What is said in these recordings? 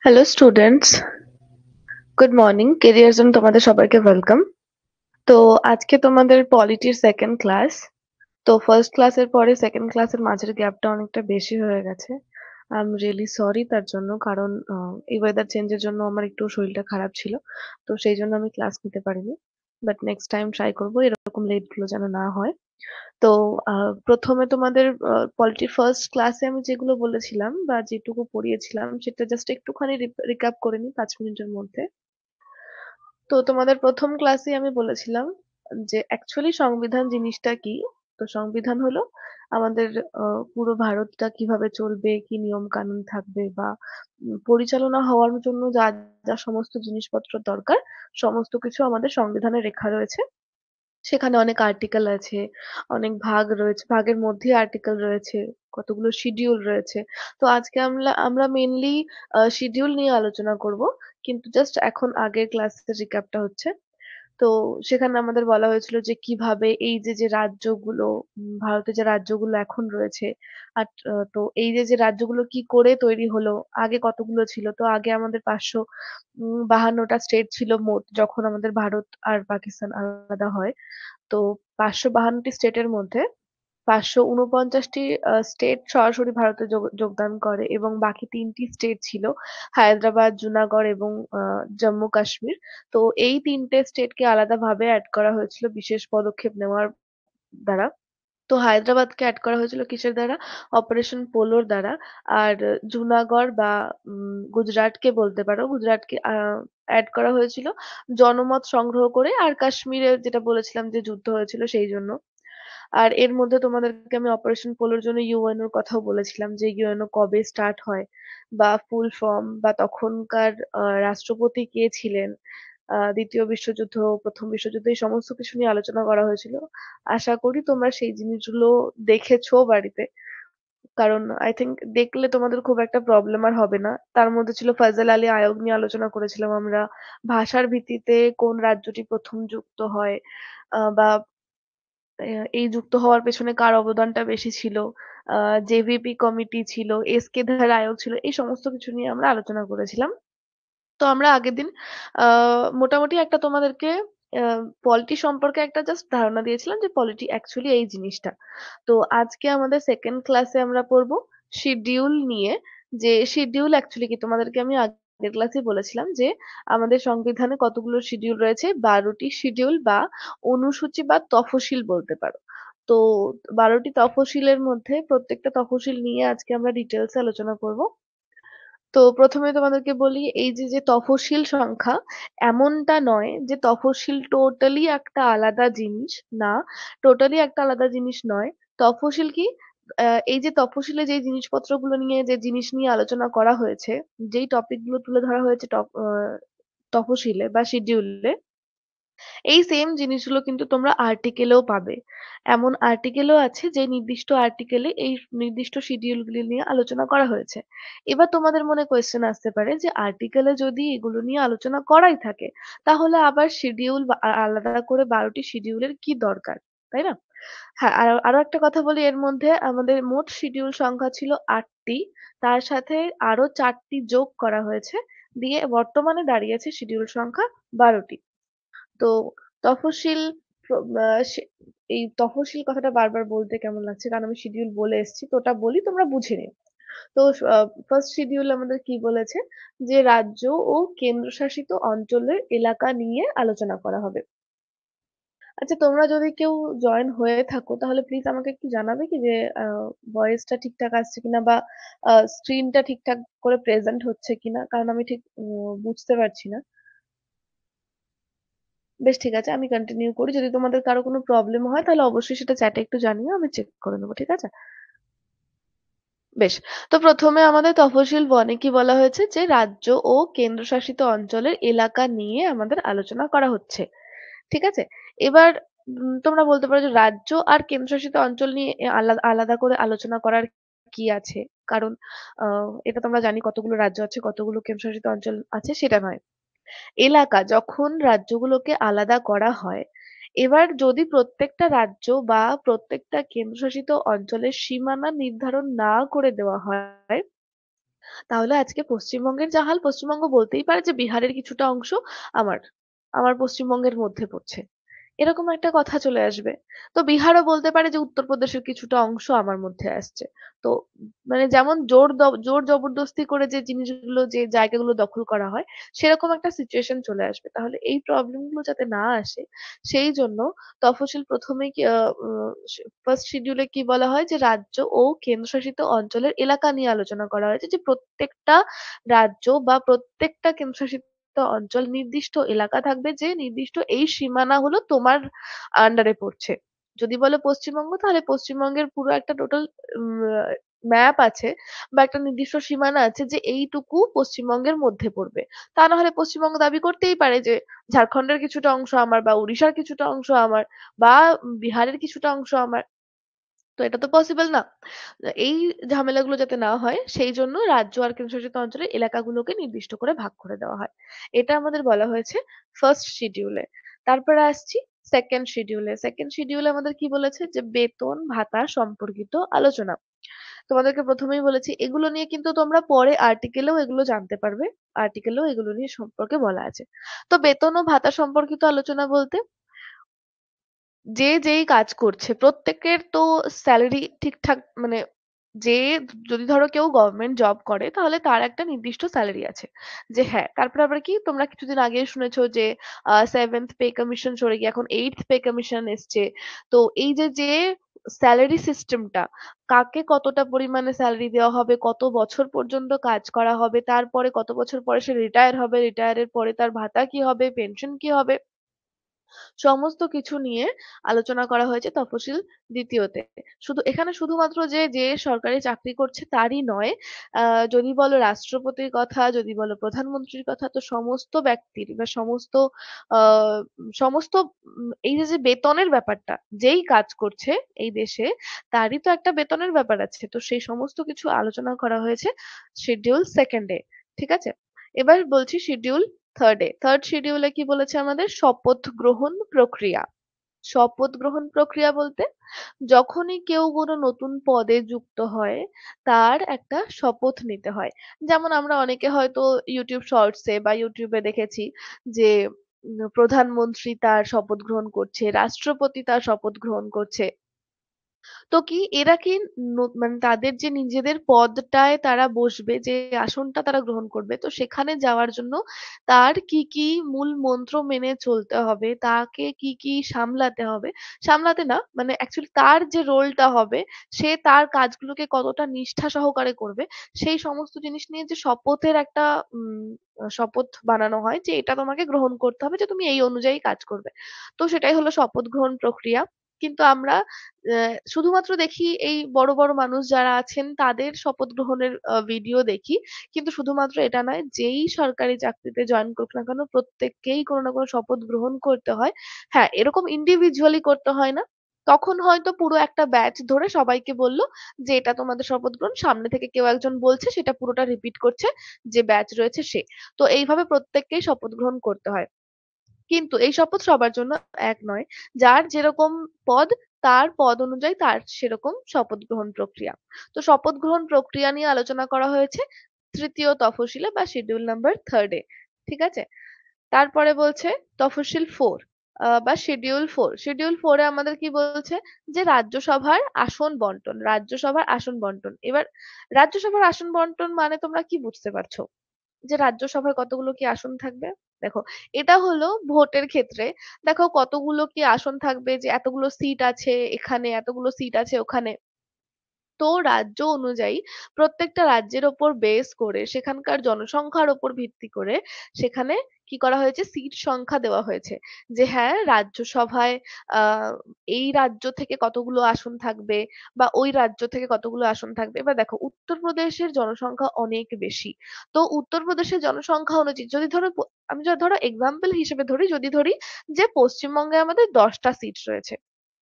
Hello students, good morning. Career zone তোমাদের সবাইকে welcome. তো আজকে তোমাদের পলিটির সেকেন্ড ক্লাস। তো ফার্স্ট ক্লাসের পরে সেকেন্ড ক্লাসের মাঝের গ্যাপটা অনেকটা বেশি হয়ে গেছে। আই এম রিয়েলি সরি তার জন্য, কারণ এই ওয়েদার চেঞ্জের জন্য আমার একটু শরীরটা খারাপ ছিল। তো সেই জন্য আমি ক্লাস নিতে পারিনি। বাট নেক্সট টাইম ট্রাই করবো এরকম লেট গুলো যেন না হয়। তো প্রথমে তোমাদের পলিটির ফার্স্ট ক্লাসে আমি যেগুলো বলেছিলাম বা যেটুকু পড়িয়েছিলাম সেটা জাস্ট একটুখানি রিক্যাপ করে নিই 5 মিনিটের মধ্যে। তো তোমাদের প্রথম ক্লাসে আমি বলেছিলাম যে অ্যাকচুয়ালি সংবিধান জিনিসটা কি। তো সংবিধান হলো আমাদের পুরো ভারতটা কিভাবে চলবে, কি নিয়ম কানুন থাকবে, বা পরিচালনা হওয়ার জন্য যা যা সমস্ত জিনিসপত্র দরকার, সমস্ত কিছু আমাদের সংবিধানে লেখা রয়েছে। সেখানে অনেক আর্টিকেল আছে, অনেক ভাগ রয়েছে, ভাগের মধ্যে আর্টিকেল রয়েছে, কতগুলো শিডিউল রয়েছে। তো আজকে আমরা আমরা মেনলি শিডিউল নিয়ে আলোচনা করব, কিন্তু জাস্ট এখন আগের ক্লাসের রিক্যাপটা হচ্ছে। তো সেখানে আমাদের বলা হয়েছিল যে কিভাবে এই যে যে রাজ্যগুলো, ভারতে যে রাজ্যগুলো এখন রয়েছে, আর তো এই যে যে রাজ্যগুলো কি করে তৈরি হলো, আগে কতগুলো ছিল। তো আগে আমাদের 552টা স্টেট ছিল মোট, যখন আমাদের ভারত আর পাকিস্তান আলাদা হয়। তো 552টি স্টেটের মধ্যে 549টি স্টেট সরাসরি ভারতে যোগদান করে, এবং বাকি 3টি স্টেট ছিল হায়দ্রাবাদ, জুনাগড় এবং জম্মু কাশ্মীর। তো এই 3টে স্টেটকে আলাদাভাবে অ্যাড করা হয়েছিল বিশেষ পদক্ষেপ নেওয়ার দ্বারা। তো হায়দ্রাবাদকে অ্যাড করা হয়েছিল কিসের দ্বারা? অপারেশন পোলোর দ্বারা। আর জুনাগড় বা গুজরাটকে বলতে পারো, গুজরাটকে অ্যাড করা হয়েছিল জনমত সংগ্রহ করে, আর কাশ্মীরে যেটা বলেছিলাম যে যুদ্ধ হয়েছিল সেই জন্য। আর এর মধ্যে তোমাদেরকে আমি অপারেশন পোলোর জন্য ইউএনওর কথাও বলেছিলাম, যে ইউএনও কবে স্টার্ট হয়, বা ফুল ফর্ম, বা তখনকার রাষ্ট্রপতি কে ছিলেন, দ্বিতীয় বিশ্বযুদ্ধ, প্রথম বিশ্বযুদ্ধ, এই সমস্ত কিছু নিয়ে আলোচনা করা হয়েছিল। আশা করি তোমরা সেই জিনিসগুলো দেখেছো বাড়িতে, কারণ আই থিংক দেখলে তোমাদের খুব একটা প্রবলেম আর হবে না। তার মধ্যে ছিল ফয়সাল আলী আয়োগ নিয়ে আলোচনা করেছিলাম আমরা, ভাষার ভিত্তিতে কোন রাজ্যটি প্রথম যুক্ত হয়, বা এই যুক্ত হওয়ার পেছনে কার অবদানটা বেশি ছিল, জেভিপি কমিটি ছিল, এসকে ধারা আয়োগ ছিল, এই সমস্ত কিছু নিয়ে আমরা আলোচনা করেছিলাম। তো আমরা আগের দিন মোটামুটি একটা তোমাদেরকে পলিটি সম্পর্কে একটা জাস্ট ধারণা দিয়েছিলাম যে পলিটি অ্যাকচুয়ালি এই জিনিসটা। তো আজকে আমাদের সেকেন্ড ক্লাসে আমরা পড়বো শিডিউল নিয়ে। যে শিডিউল অ্যাকচুয়ালি কি, তোমাদেরকে আমি আগের ক্লাসে বলেছিলাম যে আমাদের সংবিধানে কতগুলো শিডিউল রয়েছে, 12টি শিডিউল বা অনুসূচি বা তফসিল বলতে পারো। তো 12টি তফসিলের মধ্যে প্রত্যেকটা তফসিল নিয়ে আজকে আমরা ডিটেলসে আলোচনা করব। তো প্রথমে তোমাদেরকে বলি, এই যে যে তফসিল সংখ্যা, এমনটা নয় যে তফসিল টোটালি একটা আলাদা জিনিস। না, টোটালি একটা আলাদা জিনিস নয়। তফসিল কি, এই যে তফসিলে যে জিনিসপত্রগুলো নিয়ে, যে জিনিস নিয়ে আলোচনা করা হয়েছে, যেই টপিক গুলো তুলে ধরা হয়েছে তফসিলে বা শিডিউলে, এই সেম জিনিসগুলো কিন্তু তোমরা আর্টিকেলেও পাবে। এমন আর্টিকেলও আছে যে নির্দিষ্ট আর্টিকেলে এই নির্দিষ্ট শিডিউলগুলি নিয়ে আলোচনা করা হয়েছে। এবার তোমাদের মনে কোয়েশ্চেন আসতে পারে যে আর্টিকেলে যদি এগুলো নিয়ে আলোচনা করাই থাকে, তাহলে আবার শিডিউল আলাদা করে 12টি শিডিউলের কি দরকার, তাই না? হ্যাঁ, আর আরো একটা কথা বলি, এর মধ্যে আমাদের মোট শিডিউল সংখ্যা ছিল 8টি। তার সাথে আরো 4টি যোগ করা হয়েছে, দিয়ে বর্তমানে দাঁড়িয়েছে শিডিউল সংখ্যা 12টি। তো তফসিল, এই তফসিল কথাটা বারবার বলতে কেমন লাগছে, কারণ আমি শিডিউল বলে এসেছি, তো ওটা বলি তোমরা বুঝে নিও। তো ফার্স্ট শিডিউল আমাদের কি বলেছে, যে রাজ্য ও কেন্দ্রশাসিত অঞ্চলের এলাকা নিয়ে আলোচনা করা হবে। আচ্ছা, তোমরা যদি কেউ জয়েন হয়ে থাকো তাহলে প্লিজ আমাকে একটু জানাবে কি যে ভয়েসটা ঠিকঠাক আসছে কিনা, বা স্ক্রিনটা ঠিকঠাক করে প্রেজেন্ট হচ্ছে কিনা, কারণ আমি ঠিক বুঝতে পারছি না। বেশ, ঠিক আছে, আমি কন্টিনিউ করি। যদি তোমাদের কারো কোনো প্রবলেম হয় তাহলে অবশ্যই সেটা চ্যাটে একটু জানিও, আমি চেক করে নেবো, ঠিক আছে? বেশ। তো প্রথমে আমাদের তফসিল বনে কি বলা হয়েছে, যে রাজ্য ও কেন্দ্রশাসিত অঞ্চলের এলাকা নিয়ে আমাদের আলোচনা করা হচ্ছে। ঠিক আছে? এবার তোমরা বলতে পারো যে রাজ্য আর কেন্দ্রশাসিত অঞ্চল নিয়ে আলাদা আলাদা করে আলোচনা করার কি আছে? কারণ এটা তোমরা জানি কতগুলো রাজ্য আছে, কতগুলো কেন্দ্রশাসিত অঞ্চল আছে, সেটা নয়। এলাকা যখন রাজ্যগুলোকে আলাদা করা হয়, এবার যদি প্রত্যেকটা রাজ্য বা প্রত্যেকটা কেন্দ্রশাসিত অঞ্চলের সীমানা নির্ধারণ না করে দেওয়া হয়, তাহলে আজকে পশ্চিমবঙ্গের যা হাল, পশ্চিমবঙ্গ বলতেই পারে যে বিহারের কিছুটা অংশ আমার আমার পশ্চিমবঙ্গের মধ্যে পড়ছে, এরকম একটা কথা চলে আসবে। তো বিহারও বলতে পারে যে উত্তরপ্রদেশের কিছুটা অংশ আমার মধ্যে আসছে। তো মানে যেমন জোর জবরদস্তি করে যে জিনিসগুলো, যে জায়গাগুলো দখল করা হয়, সেরকম একটা সিচুয়েশন চলে আসবে। তাহলে এই প্রবলেম গুলো যাতে না আসে, সেই জন্য তফসিল প্রথমেই ফার্স্ট শিডিউলে কি বলা হয়, যে রাজ্য ও কেন্দ্রশাসিত অঞ্চলের এলাকা নিয়ে আলোচনা করা হয়েছে, যে প্রত্যেকটা রাজ্য বা প্রত্যেকটা কেন্দ্রশাসিত অঞ্চল নির্দিষ্ট এলাকা থাকবে, যে নির্দিষ্ট এই সীমানা হলো তোমার আন্ডারে পড়ছে। যদি বলো পশ্চিমবঙ্গ, তাহলে পশ্চিমবঙ্গের পুরো একটা টোটাল ম্যাপ আছে, বা একটা নির্দিষ্ট সীমানা আছে, যে এইটুকু পশ্চিমবঙ্গের মধ্যে পড়বে। তা না হলে পশ্চিমবঙ্গ দাবি করতেই পারে যে ঝাড়খণ্ডের কিছুটা অংশ আমার, বা উড়িষ্যার কিছুটা অংশ আমার, বা বিহারের কিছুটা অংশ আমার। তো এটা তো পসিবল না। এই ঝামেলাগুলো যাতে না হয়, সেই জন্য রাজ্য আর কেন্দ্রশাসিত অঞ্চলের এলাকাগুলোকে নির্দিষ্ট করে ভাগ করে দেওয়া হয়। এটা আমাদের বলা হয়েছে ফার্স্ট শিডিউলে। তারপরে আসছি সেকেন্ড শিডিউলে। সেকেন্ড শিডিউলে আমাদের কি বলেছে, যে বেতন ভাতা সম্পর্কিত আলোচনা। তোমাদেরকে প্রথমেই বলেছি, এগুলো নিয়ে কিন্তু তোমরা পরে আর্টিকেলেও এগুলো জানতে পারবে। আর্টিকেলেও এগুলো নিয়ে সম্পর্কে বলা আছে। তো বেতন ও ভাতা সম্পর্কিত আলোচনা বলতে, যে যেই কাজ করছে প্রত্যেকের তো স্যালারি ঠিকঠাক, মানে যে, যদি ধরো কেউ গভর্নমেন্ট জব করে, তাহলে তার একটা নির্দিষ্ট স্যালারি আছে। যে হ্যাঁ, তারপরে আবার কি, তোমরা কিছুদিন আগে শুনেছো যে সেভেন্থ পে কমিশন সরে গিয়ে এখন এইথ পে কমিশন এসছে। তো এই যে যে স্যালারি সিস্টেমটা, কাকে কতটা পরিমাণে স্যালারি দেওয়া হবে, কত বছর পর্যন্ত কাজ করা হবে, তারপরে কত বছর পরে সে রিটায়ার হবে, রিটায়ারের পরে তার ভাতা কি হবে, পেনশন কি হবে, সমস্ত কিছু নিয়ে আলোচনা করা হয়েছে তফসিল দ্বিতীয়তে। এখানে শুধুমাত্র যে যে সরকারি চাকরি করছে তারই নয়, যদি বলো রাষ্ট্রপতির কথা, যদি বলো প্রধানমন্ত্রীর কথা, তো সমস্ত ব্যক্তির বা আহ সমস্ত এই যে যে বেতনের ব্যাপারটা, যেই কাজ করছে এই দেশে, তারই তো একটা বেতনের ব্যাপার আছে। তো সেই সমস্ত কিছু আলোচনা করা হয়েছে শিডিউল সেকেন্ডে। ঠিক আছে, এবার বলছি শিডিউল থার্ডে। থার্ড শিডিউলে কি বলেছে আমাদের, শপথ গ্রহণ প্রক্রিয়া। শপথ গ্রহণ প্রক্রিয়া বলতে, যখনই কেউ কোনো নতুন পদে যুক্ত হয়, তার একটা শপথ নিতে হয়। যেমন আমরা অনেকে হয়তো ইউটিউব শর্টসে বা ইউটিউবে দেখেছি যে প্রধানমন্ত্রী তার শপথ গ্রহণ করছে, রাষ্ট্রপতি তার শপথ গ্রহণ করছে। তো কি এরা কি মানে তাদের যে নিজেদের পদটায় তারা বসবে, যে আসনটা তারা গ্রহণ করবে, তো সেখানে যাওয়ার জন্য তার কি কি মূল মন্ত্র মেনে চলতে হবে, তাকে কি কি সামলাতে হবে, সামলাতে না মানে অ্যাকচুয়ালি তার যে রোলটা হবে, সে তার কাজগুলোকে কতটা নিষ্ঠা সহকারে করবে, সেই সমস্ত জিনিস নিয়ে যে শপথের একটা শপথ বানানো হয়, যে এটা তোমাকে গ্রহণ করতে হবে, যে তুমি এই অনুযায়ী কাজ করবে। তো সেটাই হলো শপথ গ্রহণ প্রক্রিয়া। কিন্তু আমরা শুধুমাত্র দেখি এই বড় বড় মানুষ যারা আছেন তাদের শপথ গ্রহণের ভিডিও দেখি। কিন্তু শুধুমাত্র এটা নয়, যেই সরকারি চাকরিতে জয়েন করুক না কেন, প্রত্যেককেই কোনো না কোনো শপথ গ্রহণ করতে হয়। হ্যাঁ, এরকম ইন্ডিভিজুয়ালি করতে হয় না। তখন হয়তো পুরো একটা ব্যাচ ধরে সবাইকে বললো যে এটা তোমাদের শপথ গ্রহণ, সামনে থেকে কেউ একজন বলছে, সেটা পুরোটা রিপিট করছে যে ব্যাচ রয়েছে সে। তো এইভাবে প্রত্যেককেই শপথ গ্রহণ করতে হয়। কিন্তু এই শপথ সবার জন্য এক নয়। যার যেরকম পদ, তার পদ অনুযায়ী তার সেরকম শপথ গ্রহণ প্রক্রিয়া। তো শপথ গ্রহণ প্রক্রিয়া নিয়ে আলোচনা করা হয়েছে তৃতীয় তফসিলে বা শিডিউল নাম্বার থার্ডে। ঠিক আছে, তারপরে বলছে তফসিল ফোর বা শিডিউল ফোর। শিডিউল ফোরে আমাদের কি বলছে, যে রাজ্যসভার আসন বন্টন। রাজ্যসভার আসন বন্টন, এবার রাজ্যসভার আসন বন্টন মানে তোমরা কি বুঝতে পারছো, যে রাজ্যসভায় কতগুলো কি আসন থাকবে। দেখো, এটা হলো ভোটের ক্ষেত্রে, দেখো কতগুলো কি আসন থাকবে, যে এতগুলো সিট আছে এখানে, এতগুলো সিট আছে ওখানে। তো রাজ্য অনুযায়ী প্রত্যেকটা রাজ্যের ওপর বেস করে, সেখানকার জনসংখ্যার ওপর ভিত্তি করে, সেখানে কি করা হয়েছে, সিট সংখ্যা দেওয়া হয়েছে। যে হ্যাঁ, রাজ্যসভায় আহ এই রাজ্য থেকে কতগুলো আসন থাকবে, বা ওই রাজ্য থেকে কতগুলো আসন থাকবে। এবার দেখো, উত্তরপ্রদেশের জনসংখ্যা অনেক বেশি। তো উত্তরপ্রদেশের জনসংখ্যা অনুযায়ী যদি ধরো আমি যদি ধরো এক্সাম্পল হিসেবে ধরি, যদি ধরি যে পশ্চিমবঙ্গে আমাদের 10টা সিট রয়েছে,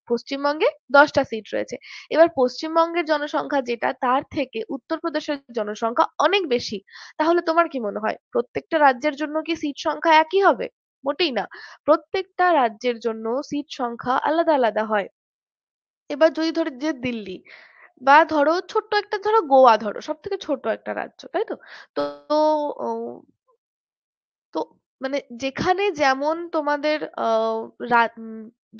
পশ্চিমবঙ্গে 10টা সিট রয়েছে। এবার পশ্চিমবঙ্গের জনসংখ্যা যেটা, তার থেকে উত্তরপ্রদেশের জনসংখ্যা অনেক বেশি। তাহলে তোমার কি মনে হয় প্রত্যেকটা রাজ্যের জন্য কি সিট সংখ্যা একই হবে? মোটেই না। প্রত্যেকটা রাজ্যের জন্য সিট সংখ্যা আলাদা আলাদা হয়। এবার যদি ধরি যে দিল্লি, বা ধরো ছোট্ট একটা, ধরো গোয়া, ধরো সব থেকে ছোট একটা রাজ্য, তাই তো? তো তো তো মানে যেখানে যেমন তোমাদের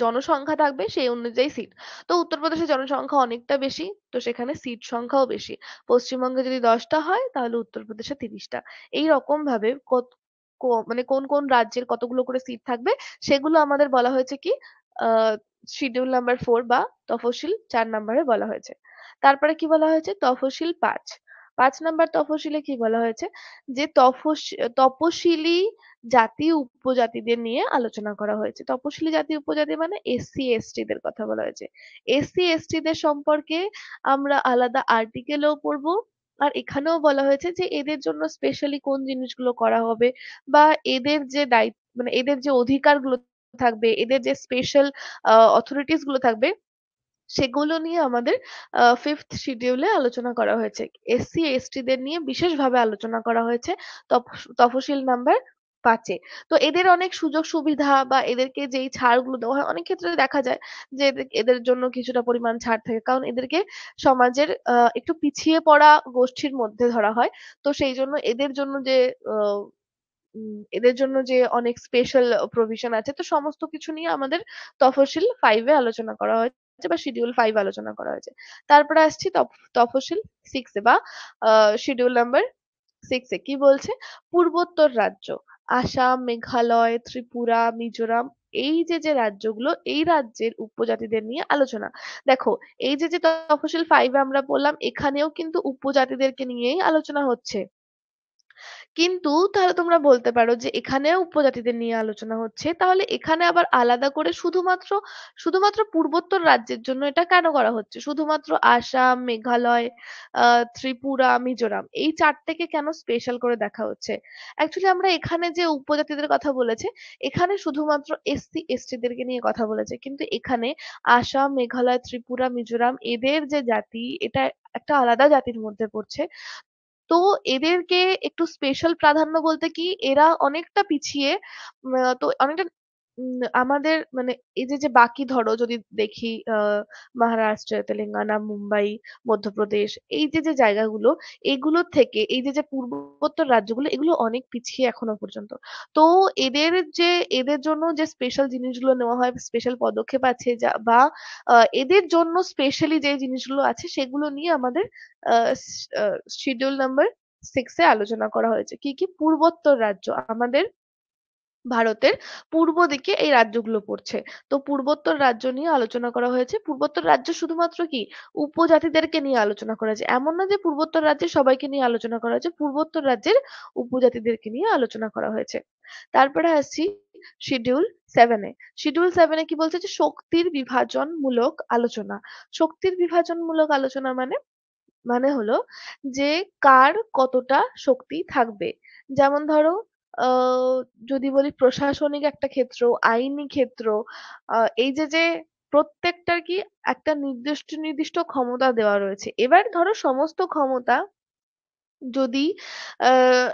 জনসংখ্যা থাকবে সেই অনুযায়ী সিট। তো উত্তরপ্রদেশের জনসংখ্যা অনেকটা বেশি, তো সেখানে সিট সংখ্যাও বেশি। পশ্চিমবঙ্গে যদি 10টা হয় তাহলে উত্তরপ্রদেশে 30টা। এই রকম ভাবে মানে কোন কোন রাজ্যের কতগুলো করে সিট থাকবে সেগুলো আমাদের বলা হয়েছে কি, আহ শিডিউল নাম্বার 4 বা তফসিল 4 নম্বরে বলা হয়েছে। তারপরে কি বলা হয়েছে, তফসিল 5। 5 নম্বর তফসিলে কি বলা হয়েছে, যে তপশিলি জাতি উপজাতিদের নিয়ে আলোচনা করা হয়েছে। তপশিলি জাতি উপজাতি মানে এসসি এসটি দের কথা বলা হয়েছে। এসসি এসটি দের সম্পর্কে আমরা আলাদা আর্টিকেলেও পড়বো। আর এখানেও বলা হয়েছে যে এদের জন্য স্পেশালি কোন জিনিসগুলো করা হবে, বা এদের যে দায়িত্ব, মানে এদের যে অধিকারগুলো থাকবে, এদের যে স্পেশাল অথরিটিস গুলো থাকবে, সেগুলো নিয়ে আমাদের 5th শিডিউলে আলোচনা করা হয়েছে। এসসি এসটি দের নিয়ে বিশেষভাবে আলোচনা করা হয়েছে তফসিল নাম্বার 5-এ। তো এদের অনেক সুযোগ সুবিধা বা এদেরকে যেই ছাড়গুলো দেওয়া হয়, অনেক ক্ষেত্রে দেখা যায় যে এদের এদের জন্য কিছুটা পরিমাণ ছাড় থাকে, কারণ এদেরকে সমাজের একটু পিছিয়ে পড়া গোষ্ঠীর মধ্যে ধরা হয়। তো সেই জন্য এদের জন্য যে এদের জন্য যে অনেক স্পেশাল প্রভিশন আছে, তো সমস্ত কিছু নিয়ে আমাদের তফসিল 5-এ আলোচনা করা হয়েছে বা শিডিউল 5 আলোচনা করা হয়েছে। তারপরে আসছি তফসিল 6-এ বা শিডিউল নাম্বার 6-এ কি বলছে, পূর্বোত্তর রাজ্য, আসাম, মেঘালয়, ত্রিপুরা, মিজোরাম, এই যে যে রাজ্যগুলো, এই রাজ্যের উপজাতিদের নিয়ে আলোচনা। দেখো, এই যে যে তফসিল 5-এ আমরা বললাম, এখানেও কিন্তু উপজাতিদেরকে নিয়েই আলোচনা হচ্ছে। কিন্তু তাহলে তোমরা বলতে পারো যে এখানেও উপজাতিদের নিয়ে আলোচনা হচ্ছে, তাহলে এখানে আবার আলাদা করে শুধুমাত্র শুধুমাত্র পূর্বোত্তর রাজ্যের জন্য এটা কেন করা হচ্ছে, শুধুমাত্র আসাম, মেঘালয়, ত্রিপুরা, মিজোরাম, এই চারটেকে কেন স্পেশাল করে দেখা হচ্ছে? অ্যাকচুয়ালি আমরা এখানে যে উপজাতিদের কথা বলেছে, এখানে শুধুমাত্র এসসি এসটি দেরকে নিয়ে কথা বলেছে, কিন্তু এখানে আসাম, মেঘালয়, ত্রিপুরা, মিজোরাম, এদের যে জাতি, এটা একটা আলাদা জাতির মধ্যে পড়ছে। তো এদেরকে একটু স্পেশাল প্রাধান্য বলতে কি, এরা অনেকটা পিছিয়ে, তো অনেকটা আমাদের মানে এই যে যে বাকি ধরো যদি দেখি, মহারাষ্ট্র, তেলেঙ্গানা, মুম্বাই, মধ্যপ্রদেশ, এই যে যে জায়গাগুলো, এগুলোর থেকে এই যে যে পূর্বোত্তর রাজ্যগুলো, এগুলো অনেক পিছিয়ে এখনো পর্যন্ত। তো এদের যে এদের জন্য যে স্পেশাল জিনিসগুলো নেওয়া হয়, স্পেশাল পদক্ষেপ আছে যা, বা এদের জন্য স্পেশালি যে জিনিসগুলো আছে সেগুলো নিয়ে আমাদের শিডিউল নাম্বার 6-এ আলোচনা করা হয়েছে। কি কি, পূর্বোত্তর রাজ্য, আমাদের ভারতের পূর্ব দিকে এই রাজ্যগুলো পড়ছে। তো পূর্বোত্তর রাজ্য নিয়ে আলোচনা করা হয়েছে। পূর্বোত্তর রাজ্য শুধুমাত্র কি উপজাতিদেরকে নিয়ে আলোচনা করা হয়েছে, এমন না যে পূর্বোত্তর রাজ্যের সবাইকে নিয়ে আলোচনা করা হয়েছে, পূর্বোত্তর রাজ্যের উপজাতিদেরকে নিয়ে আলোচনা করা হয়েছে। তারপরে আসছি শিডিউল 7-এ। শিডিউল 7-এ কি বলছে, যে শক্তির বিভাজনমূলক আলোচনা। শক্তির বিভাজনমূলক আলোচনা মানে, মানে হলো যে কার কতটা শক্তি থাকবে। যেমন ধরো, আহ যদি বলি প্রশাসনিক একটা ক্ষেত্র, আইনি ক্ষেত্র, এই যে যে প্রত্যেকটার কি একটা নির্দিষ্ট নির্দিষ্ট ক্ষমতা দেওয়া রয়েছে। এবার ধরো সমস্ত ক্ষমতা যদি আহ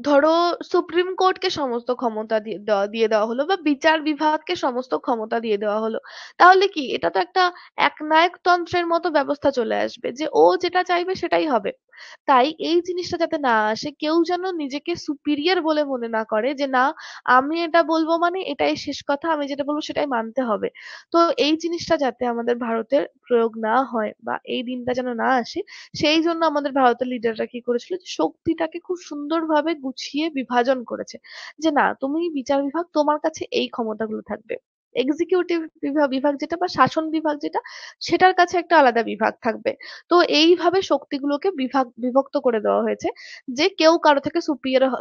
ধরো সুপ্রিম কোর্টকে সমস্ত ক্ষমতা দিয়ে দেওয়া হলো, বা বিচার বিভাগকে সমস্ত ক্ষমতা দিয়ে দেওয়া হলো, তাহলে কি এটা তো একটা একনায়কতন্ত্রের মতো ব্যবস্থা চলে আসবে, যে ও যেটা চাইবে সেটাই হবে। তাই এই জিনিসটা যাতে না আসে, কেউ যেন নিজেকে সুপিরিয়র বলে মনে না করে, যে না, আমি এটা বলবো মানে এটাই শেষ কথা, আমি যেটা বলবো সেটাই মানতে হবে। তো এই জিনিসটা যাতে আমাদের ভারতের প্রয়োগ না হয়, বা এই দিনটা যেন না আসে, সেই জন্য আমাদের ভারতের লিডাররা কি করেছিল, যে শক্তিটাকে খুব সুন্দরভাবে গুছিয়ে বিভাজন করেছে। যে না, তুমি বিচার বিভাগ, তোমার কাছে এই ক্ষমতাগুলো থাকবে। এক্সিকিউটিভ বিভাগ বিভাগ যেটা, বা শাসন বিভাগ যেটা, সেটার কাছে একটা আলাদা বিভাগ থাকবে। তো এইভাবে শক্তিগুলোকে বিভক্ত করে দেওয়া হয়েছে, যে কেউ কারো থেকে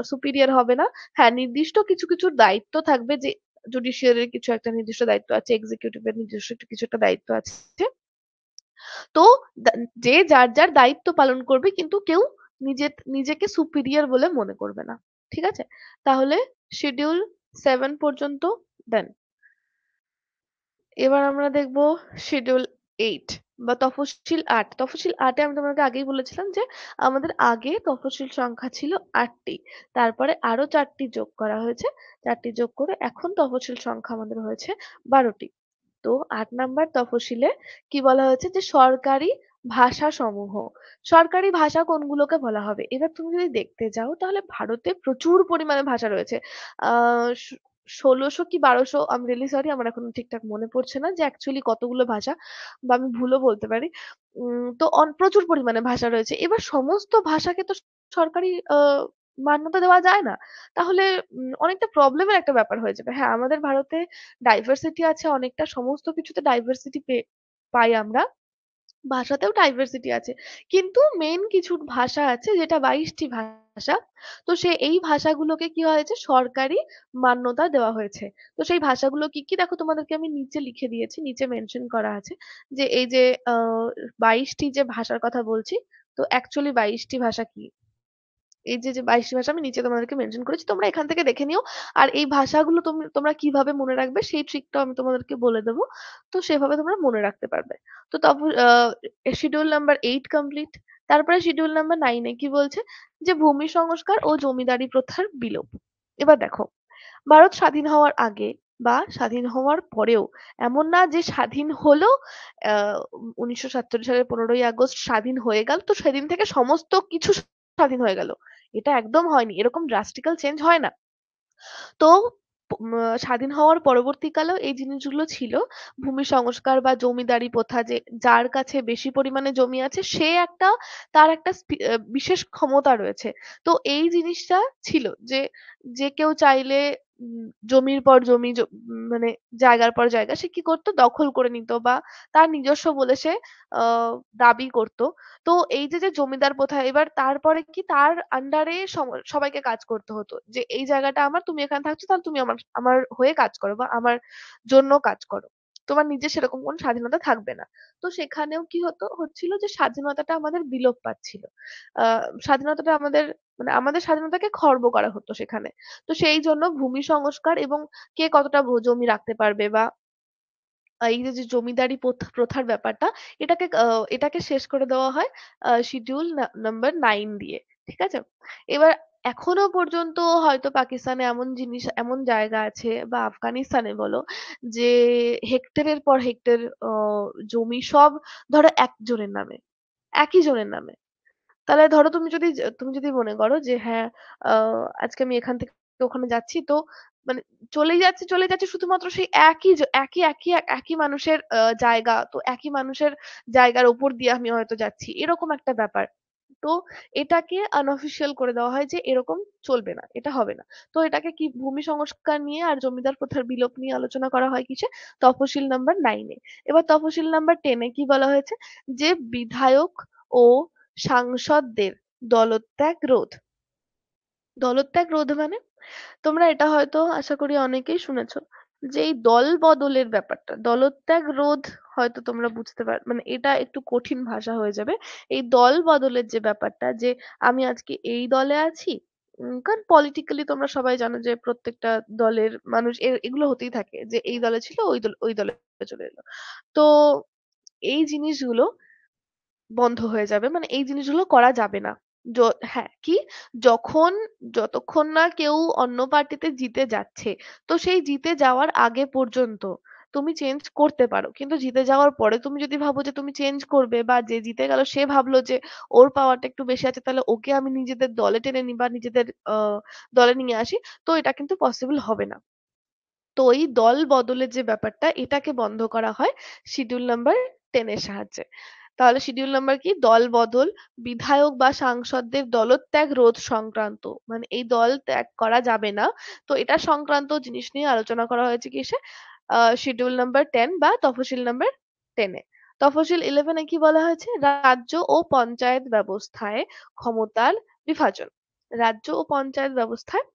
সুপিরিয়র হবে না। হ্যাঁ, নির্দিষ্ট কিছু কিছু দায়িত্ব থাকবে, যে জুডিশিয়ারির কিছু একটা নির্দিষ্ট দায়িত্ব আছে, এক্সিকিউটিভের নিজস্ব কিছু একটা দায়িত্ব আছে। তো যে যার যার দায়িত্ব পালন করবে, কিন্তু কেউ নিজেকে সুপিরিয়র বলে মনে করবে না। ঠিক আছে? তাহলে শিডিউল 7 পর্যন্ত দেন। এবার আমরা দেখব শিডিউল 8 বা তফসিল 8। তফসিল 8-এ আমি তোমাকে আগেই বলেছিলাম যে আমাদের আগে তফসিল সংখ্যা ছিল 8টি, তারপরে আরো 4টি যোগ করা হয়েছে। 4টি যোগ করে এখন তফসিল সংখ্যা আমাদের হয়েছে 12টি। তো 8 নাম্বার তফসিলে কি বলা হয়েছে, যে সরকারি ভাষা সমূহ, সরকারি ভাষা কোনগুলোকে বলা হবে? এবার তুমি যদি দেখতে যাও তাহলে ভারতে প্রচুর পরিমাণে ভাষা রয়েছে। আহ 1600 কি 1200, আমি রিয়েলি সরি, আমার এখন ঠিকঠাক মনে পড়ছে না যে অ্যাকচুয়ালি কতগুলো ভাষা, বা আমি ভুলও বলতে পারি। তো প্রচুর পরিমাণে ভাষা রয়েছে। এবার সমস্ত ভাষাকে তো সরকারি মান্যতা দেওয়া যায় না। তাহলে অনেকটা প্রবলেমের একটা ব্যাপার হয়ে যাবে। হ্যাঁ, আমাদের ভারতে ডাইভার্সিটি আছে অনেকটা, সমস্ত কিছুতে ডাইভার্সিটি পাই আমরা, ভাষাতেও ডাইভার্সিটি আছে, কিন্তু মেন কিছু ভাষা আছে যেটা 22টি ভাষা। তো এই ভাষাগুলোকে কি হয়েছে, সরকারি মান্যতা দেওয়া হয়েছে। তো সেই ভাষাগুলো কি কি দেখো, তোমাদেরকে আমি নিচে লিখে দিয়েছি, নিচে মেনশন করা আছে যে এই যে 22টি যে ভাষার কথা বলছি, তো অ্যাকচুয়ালি 22টি ভাষা কি, এই যে যে 22টি ভাষা আমি নিচে তোমাদেরকে মেনশন করেছি, তোমরা এখান থেকে দেখে নিও। আর এই ভাষাগুলো তোমরা কিভাবে মনে রাখবে সেই ট্রিকটাও আমি তোমাদেরকে বলে দেবো, তো সেভাবে তোমরা মনে রাখতে পারবে। তো তখন শিডিউল নাম্বার 8 কমপ্লিট। তারপরে শিডিউল নাম্বার 9-এ কি বলছে, যে ভূমি সংস্কার ও জমিদারি প্রথার বিলোপ। এবার দেখো, ভারত স্বাধীন হওয়ার আগে বা স্বাধীন হওয়ার পরেও, এমন না যে স্বাধীন হলো 1947 সালের 15ই আগস্ট স্বাধীন হয়ে গেল তো সেদিন থেকে সমস্ত কিছু স্বাধীন হয়ে গেল, এটা একদম হয়নি, এরকম ড্রাস্টিক্যাল চেঞ্জ হয় না। তো স্বাধীন হওয়ার পরবর্তীকালেও এই জিনিসগুলো ছিল। ভূমি সংস্কার বা জমিদারি প্রথা, যে যার কাছে বেশি পরিমাণে জমি আছে সে একটা, তার একটা বিশেষ ক্ষমতা রয়েছে। তো এই জিনিসটা ছিল যে যে কেউ চাইলে জমির পর জমি, মানে জায়গার পর জায়গা সে কি করতো, দখল করে নিত বা তার নিজস্ব বলে সে আহ দাবি করত। তো এই যে যে জমিদার প্রথা, এবার তারপরে কি তার আন্ডারে সবাইকে কাজ করতে হতো, যে এই জায়গাটা আমার, তুমি এখানে থাকছো, তাহলে তুমি আমার আমার হয়ে কাজ করো বা আমার জন্য কাজ করো, তোমার নিজের সেরকম কোনো স্বাধীনতা থাকবে না। তো সেখানেও কি হচ্ছিল যে স্বাধীনতাটা আমাদের বিলোপ পাচ্ছিল। স্বাধীনতাটা আমাদের, মানে আমাদের স্বাধীনতাকে খর্ব করা হতো সেখানে। তো সেই জন্য ভূমি সংস্কার এবং কে কতটা জমি রাখতে পারবে, বা এই যে যে জমিদারি প্রথার ব্যাপারটা, এটাকে শেষ করে দেওয়া হয় শিডিউল নাম্বার 9 দিয়ে। ঠিক আছে? এবার এখনো পর্যন্ত হয়তো পাকিস্তানে এমন জিনিস, এমন জায়গা আছে বা আফগানিস্তানে বলো, যে হেক্টরের পর হেক্টর জমি সব ধরো একজনের নামে, একই জনের নামে। তাহলে ধরো তুমি যদি মনে করো যে হ্যাঁ, আজকে আমি এখান থেকে ওখানে যাচ্ছি, তো মানে চলে যাচ্ছি শুধুমাত্র সেই একই মানুষের জায়গা, তো একই মানুষের জায়গার উপর দিয়ে আমি হয়তো যাচ্ছি, এরকম একটা ব্যাপার। তো এটাকে আনঅফিসিয়াল করে দেওয়া হয় যে এরকম চলবে না, এটা হবে না। তো এটাকে কি, ভূমি সংস্কার নিয়ে আর জমিদার প্রথার বিলোপ নিয়ে আলোচনা করা হয় কিসে, তফসিল নাম্বার 9-এ। এবার তফসিল নাম্বার 10-এ কি বলা হয়েছে, যে বিধায়ক ও সাংসদদের দলত্যাগ রোধ। দলত্যাগ রোধ মানে, তোমরা এটা হয়তো আশা করি অনেকেই শুনেছো, যে এই দল বদলের ব্যাপারটা, দলত্যাগ রোধ হয়তো তোমরা বুঝতে মানে এটা একটু কঠিন ভাষা হয়ে যাবে। এই দল বদলের যে ব্যাপারটা, যে আমি আজকে এই দলে আছি, কারণ পলিটিক্যালি তোমরা সবাই জানো যে প্রত্যেকটা দলের মানুষ এগুলো হতেই থাকে, যে এই দলে ছিল ওই দলে চলে এলো। তো এই জিনিসগুলো বন্ধ হয়ে যাবে, মানে এই জিনিসগুলো করা যাবে না। হ্যাঁ, কি, যখন, যতক্ষণ না কেউ অন্য পার্টিতে জিতে যাচ্ছে, তো সেই জিতে যাওয়ার আগে পর্যন্ত তুমি চেঞ্জ করতে পারো, কিন্তু জিতে যাওয়ার পরে তুমি যদি ভাবো যে তুমি চেঞ্জ করবে, বা যে জিতে গেল সে ভাবলো যে ওর পাওয়ারটা একটু বেশি আছে, তাহলে ওকে আমি নিজেদের দলে টেনে নিই বা নিজেদের দলে নিয়ে আসি, তো এটা কিন্তু পসিবল হবে না। তো এই দল বদলের যে ব্যাপারটা, এটাকে বন্ধ করা হয় শিডিউল নাম্বার 10-এর সাহায্যে। তাহলে শিডিউল নাম্বার কি, দল বদল, বিধায়ক বা সাংসদদের দলত্যাগ রোধ সংক্রান্ত, মানে এই দল ত্যাগ করা যাবে না। তো এটা সংক্রান্ত জিনিস নিয়ে আলোচনা করা হয়েছে কিসে, শিডিউল নাম্বার 10 বা তফসিল নাম্বার 10-এ। তফসিল 11-এ কি বলা হয়েছে, রাজ্য ও পঞ্চায়েত ব্যবস্থায় ক্ষমতার বিভাজন। রাজ্য ও পঞ্চায়েত ব্যবস্থায়,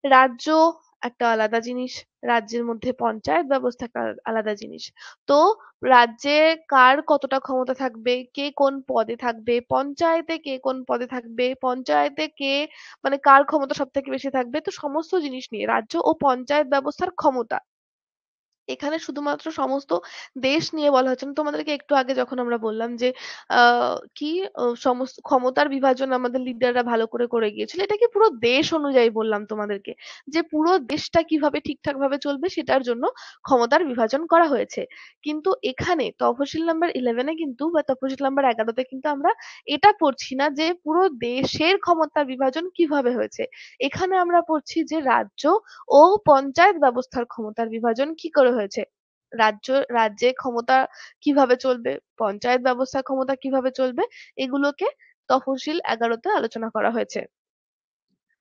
রাজ্য একটা আলাদা জিনিস, রাজ্যের মধ্যে পঞ্চায়েত ব্যবস্থা একটা আলাদা জিনিস। তো রাজ্যে কার কতটা ক্ষমতা থাকবে, কে কোন পদে থাকবে, পঞ্চায়েতে কে কোন পদে থাকবে, পঞ্চায়েতে কে, মানে কার ক্ষমতা সব থেকে বেশি থাকবে, তো সমস্ত জিনিস নিয়ে রাজ্য ও পঞ্চায়েত ব্যবস্থার ক্ষমতা, এখানে শুধুমাত্র সমস্ত দেশ নিয়ে বলা হচ্ছে না। তোমাদেরকে একটু আগে যখন আমরা বললাম যে আ কি সমস্ত ক্ষমতার বিভাজন আমাদের লিডাররা ভালো করে গিয়েছিল। এটাকে পুরো দেশ অনুযায়ী বললাম তোমাদেরকে। যে পুরো দেশটা কিভাবে ঠিকঠাকভাবে চলবে সেটার জন্য ক্ষমতার বিভাজন করা হয়েছে। কিন্তু এখানে তফসিল নাম্বার 11 এ কিন্তু বা তফসিল নাম্বার 11 তে কিন্তু আমরা এটা পড়ছি না যে পুরো দেশের ক্ষমতার বিভাজন কিভাবে হয়েছে। এখানে আমরা পড়ছি যে রাজ্য ও পঞ্চায়েত ব্যবস্থার ক্ষমতার বিভাজন কি করে হয়েছে। রাজ্য রাজ্যে ক্ষমতা কিভাবে চলবে, পঞ্চায়েত ব্যবস্থার ক্ষমতা কিভাবে চলবে, এগুলোকে তফসিল 11 তে আলোচনা করা হয়েছে।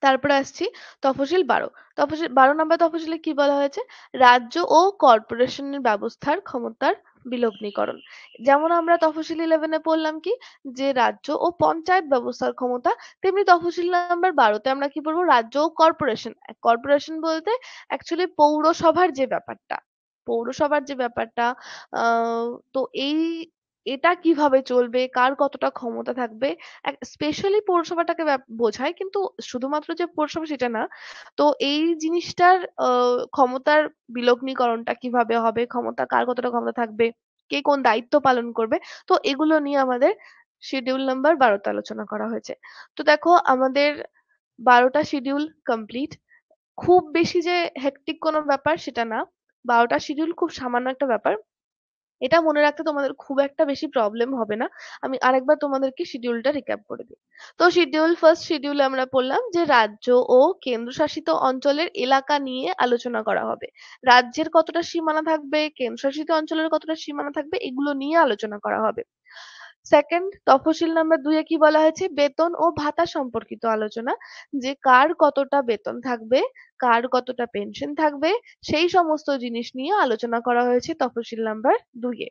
তারপরে আসছি তফসিল 12। তফসিল 12 নম্বর তফসিলে কি বলা হয়েছে? রাজ্য ও কর্পোরেশনের ব্যবস্থার ক্ষমতার বিলগ্নীকরণ। যেমন আমরা তফসিল 11 এ পড়লাম কি যে রাজ্য ও পঞ্চায়েত ব্যবস্থার ক্ষমতা, তেমনি তফসিল নাম্বার 12 তে আমরা কি পড়বো? রাজ্য ও কর্পোরেশন। কর্পোরেশন বলতে অ্যাকচুয়ালি পৌরসভার যে ব্যাপারটা, পৌরসভার যে ব্যাপারটা তো এটা কিভাবে চলবে, কার কতটা ক্ষমতা থাকবে, স্পেশালি পৌরসভাটাকে বোঝায়, কিন্তু শুধুমাত্র যে পৌরসভা সেটা না। তো এই জিনিসটার ক্ষমতার বিলগ্নীকরণটা কিভাবে হবে, ক্ষমতা কার কতটা ক্ষমতা থাকবে, কে কোন দায়িত্ব পালন করবে, তো এগুলো নিয়ে আমাদের শিডিউল নাম্বার 12 তে আলোচনা করা হয়েছে। তো দেখো আমাদের 12টা শিডিউল কমপ্লিট। খুব বেশি যে হেক্টিক কোনো ব্যাপার সেটা না। 12টা শিডিউল খুব সামান্য একটা ব্যাপার। এটা মনে রাখতে তোমাদের খুব একটা বেশি প্রবলেম হবে না। আমি আরেকবার তোমাদেরকে শিডিউলটা রিক্যাপ করে দিই। তো ফার্স্ট শিডিউলে আমরা পড়লাম যে রাজ্য ও কেন্দ্রশাসিত অঞ্চলের এলাকা নিয়ে আলোচনা করা হবে। রাজ্যের কতটা সীমানা থাকবে, কেন্দ্রশাসিত অঞ্চলের কতটা সীমানা থাকবে, এগুলো নিয়ে আলোচনা করা হবে। সেকেন্ড তফসিল নাম্বার 2 এ কি বলা হয়েছে? বেতন ও ভাতা সম্পর্কিত আলোচনা। যে কার কতটা বেতন থাকবে, কার কতটা পেনশন থাকবে, সেই সমস্ত জিনিস নিয়ে আলোচনা করা হয়েছে তফসিল নাম্বার 2 এ।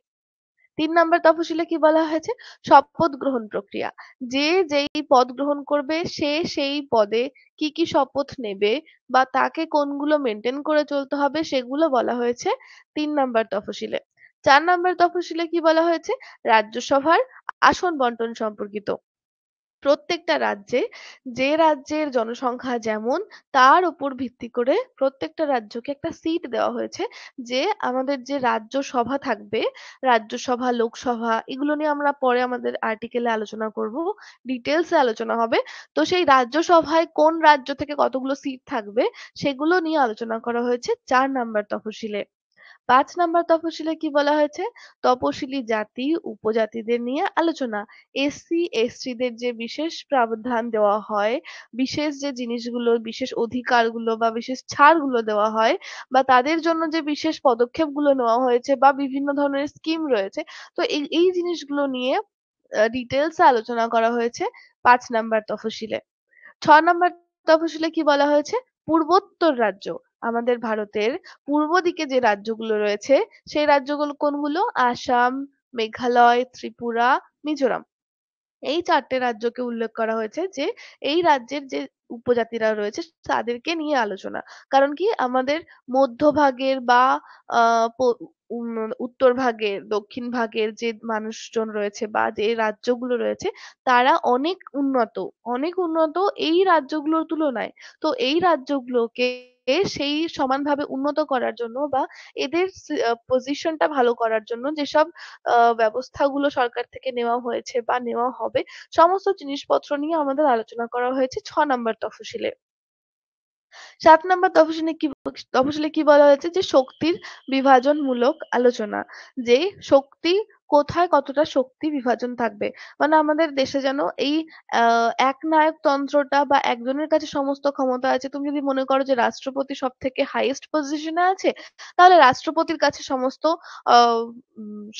3 নাম্বার তফসিলে কি বলা হয়েছে? শপথ গ্রহণ প্রক্রিয়া। যে যেই পদ গ্রহণ করবে সে সেই পদে কি কি শপথ নেবে বা তাকে কোনগুলো মেনটেন করে চলতে হবে সেগুলো বলা হয়েছে 3 নাম্বার তফসিলে। 4 নাম্বার তফসিলে কি বলা হয়েছে? রাজ্যসভার আসন বন্টন সম্পর্কিত। প্রত্যেকটা রাজ্যে যে রাজ্যের জনসংখ্যা যেমন তার উপর ভিত্তি করে প্রত্যেকটা রাজ্যকে একটা সিট দেওয়া হয়েছে। যে আমাদের যে রাজ্যসভা থাকবে, রাজ্যসভা লোকসভা এগুলো নিয়ে আমরা পরে আমাদের আর্টিকেলে আলোচনা করব, ডিটেলসে আলোচনা হবে। তো সেই রাজ্যসভায় কোন রাজ্য থেকে কতগুলো সিট থাকবে সেগুলো নিয়ে আলোচনা করা হয়েছে 4 নাম্বার তফসিলে। 5 নাম্বার তফসিলে কি বলা হয়েছে? তপশিলি জাতি উপজাতিদের নিয়ে আলোচনা। এসসি এসটি দের যে বিশেষ প্রাবধান দেওয়া হয়, বিশেষ যে জিনিসগুলো, বিশেষ অধিকারগুলো বা বিশেষ ছাড়গুলো দেওয়া হয় বা তাদের জন্য যে বিশেষ পদক্ষেপগুলো নেওয়া হয়েছে বা বিভিন্ন ধরনের স্কিম রয়েছে, তো এই জিনিসগুলো নিয়ে ডিটেলস এ আলোচনা করা হয়েছে 5 নাম্বার তফসিলে। 6 নম্বর তফসিলে কি বলা হয়েছে? পূর্বোত্তর রাজ্য। আমাদের ভারতের পূর্ব দিকে যে রাজ্যগুলো রয়েছে সেই রাজ্যগুলো কোনগুলো? আসাম, মেঘালয়, ত্রিপুরা, মিজোরাম। এই ৪ টে রাজ্যকে উল্লেখ করা হয়েছে যে এই রাজ্যের যে উপজাতিরা রয়েছে তাদেরকে নিয়ে আলোচনা। কারণ কি আমাদের মধ্যভাগের বা প উত্তর ভাগের, দক্ষিণ ভাগের যে মানুষজন রয়েছে বা যে রাজ্যগুলো রয়েছে তারা অনেক উন্নত এই রাজ্যগুলোর তুলনায়। তো এই রাজ্যগুলোকে সেই সমানভাবে উন্নত করার জন্য বা এদের পজিশনটা ভালো করার জন্য যেসব ব্যবস্থাগুলো সরকার থেকে নেওয়া হয়েছে বা নেওয়া হবে সমস্ত জিনিসপত্র নিয়ে আমাদের আলোচনা করা হয়েছে 6 নাম্বার তফসিলে। ৭ নাম্বার তফসিলে কি বলা হয়েছে? যে শক্তির বিভাজনমূলক আলোচনা। যে শক্তি কোথায় কতটা শক্তি বিভাজন থাকবে। মানে আমাদের দেশে যেন এই একনায়কতন্ত্রটা বা একজনের কাছে সমস্ত ক্ষমতা আছে। তুমি যদি মনে করো যে রাষ্ট্রপতি সবথেকে হাইয়েস্ট পজিশনে আছে, তাহলে রাষ্ট্রপতির কাছে আ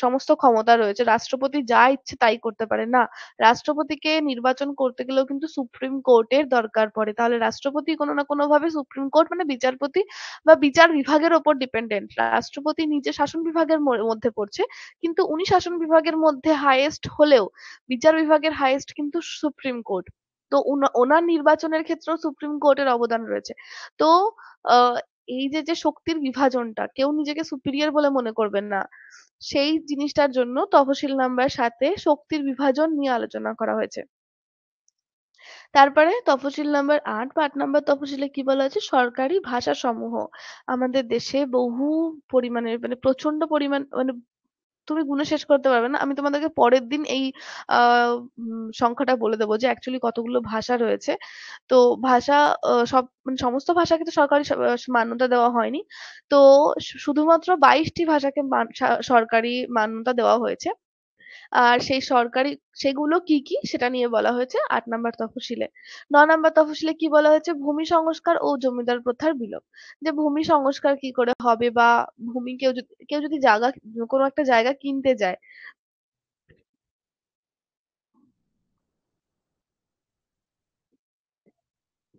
সমস্ত ক্ষমতা রয়েছে। রাষ্ট্রপতি যা ইচ্ছে তাই করতে পারে। না, রাষ্ট্রপতিকে নির্বাচন করতে গেলেও কিন্তু সুপ্রিম কোর্টের দরকার পড়ে। তাহলে রাষ্ট্রপতি কোনো না কোনোভাবে সুপ্রিম কোর্ট মানে বিচারপতি বা বিচার বিভাগের ওপর ডিপেন্ডেন্ট। রাষ্ট্রপতি নিজে শাসন বিভাগের মধ্যে পড়ছে। কিন্তু উনি শাসন বিভাগের মধ্যে হাইয়েস্ট হলেও বিচার বিভাগের হাইয়েস্ট কিন্তু সুপ্রিম কোর্ট। তো ওনার নির্বাচনের ক্ষেত্রেও সুপ্রিম কোর্টের অবদান রয়েছে। তো আহ এই যে শক্তির বিভাজনটা কেউ নিজেকে সুপিরিয়র বলে মনে করবেন না। সেই জিনিসটার জন্য তফসিল নাম্বার ৭ এ শক্তির বিভাজন নিয়ে আলোচনা করা হয়েছে। তারপরে তফসিল নাম্বার ৮ বা ৮ নাম্বার তফসিলে কি বলা আছে? সরকারি ভাষাসমূহ আমাদের দেশে বহু পরিমাণে মানে প্রচন্ড পরিমাণ মানে তুমি গুণে শেষ করতে পারবে না। আমি তোমাদেরকে পরের দিন এই আ সংখ্যাটা বলে দেব যে অ্যাকচুয়ালি কতগুলো ভাষা রয়েছে। তো ভাষা সব মানে সমস্ত ভাষাকে তো সরকারি মান্যতা দেওয়া হয়নি। তো শুধুমাত্র ২২ টি ভাষাকে সরকারি মান্যতা দেওয়া হয়েছে। আর সেই সরকারি সেগুলো কি, কি সেটা নিয়ে বলা হয়েছে ৮ নাম্বার তফসিলে। ৯ নাম্বার তফসিলে কি বলা হয়েছে? ভূমি সংস্কার ও জমিদার প্রথার বিলোপ। যে ভূমি সংস্কার কি করে হবে বা ভূমি কেউ যদি কোনো একটা জায়গা কিনতে যায়,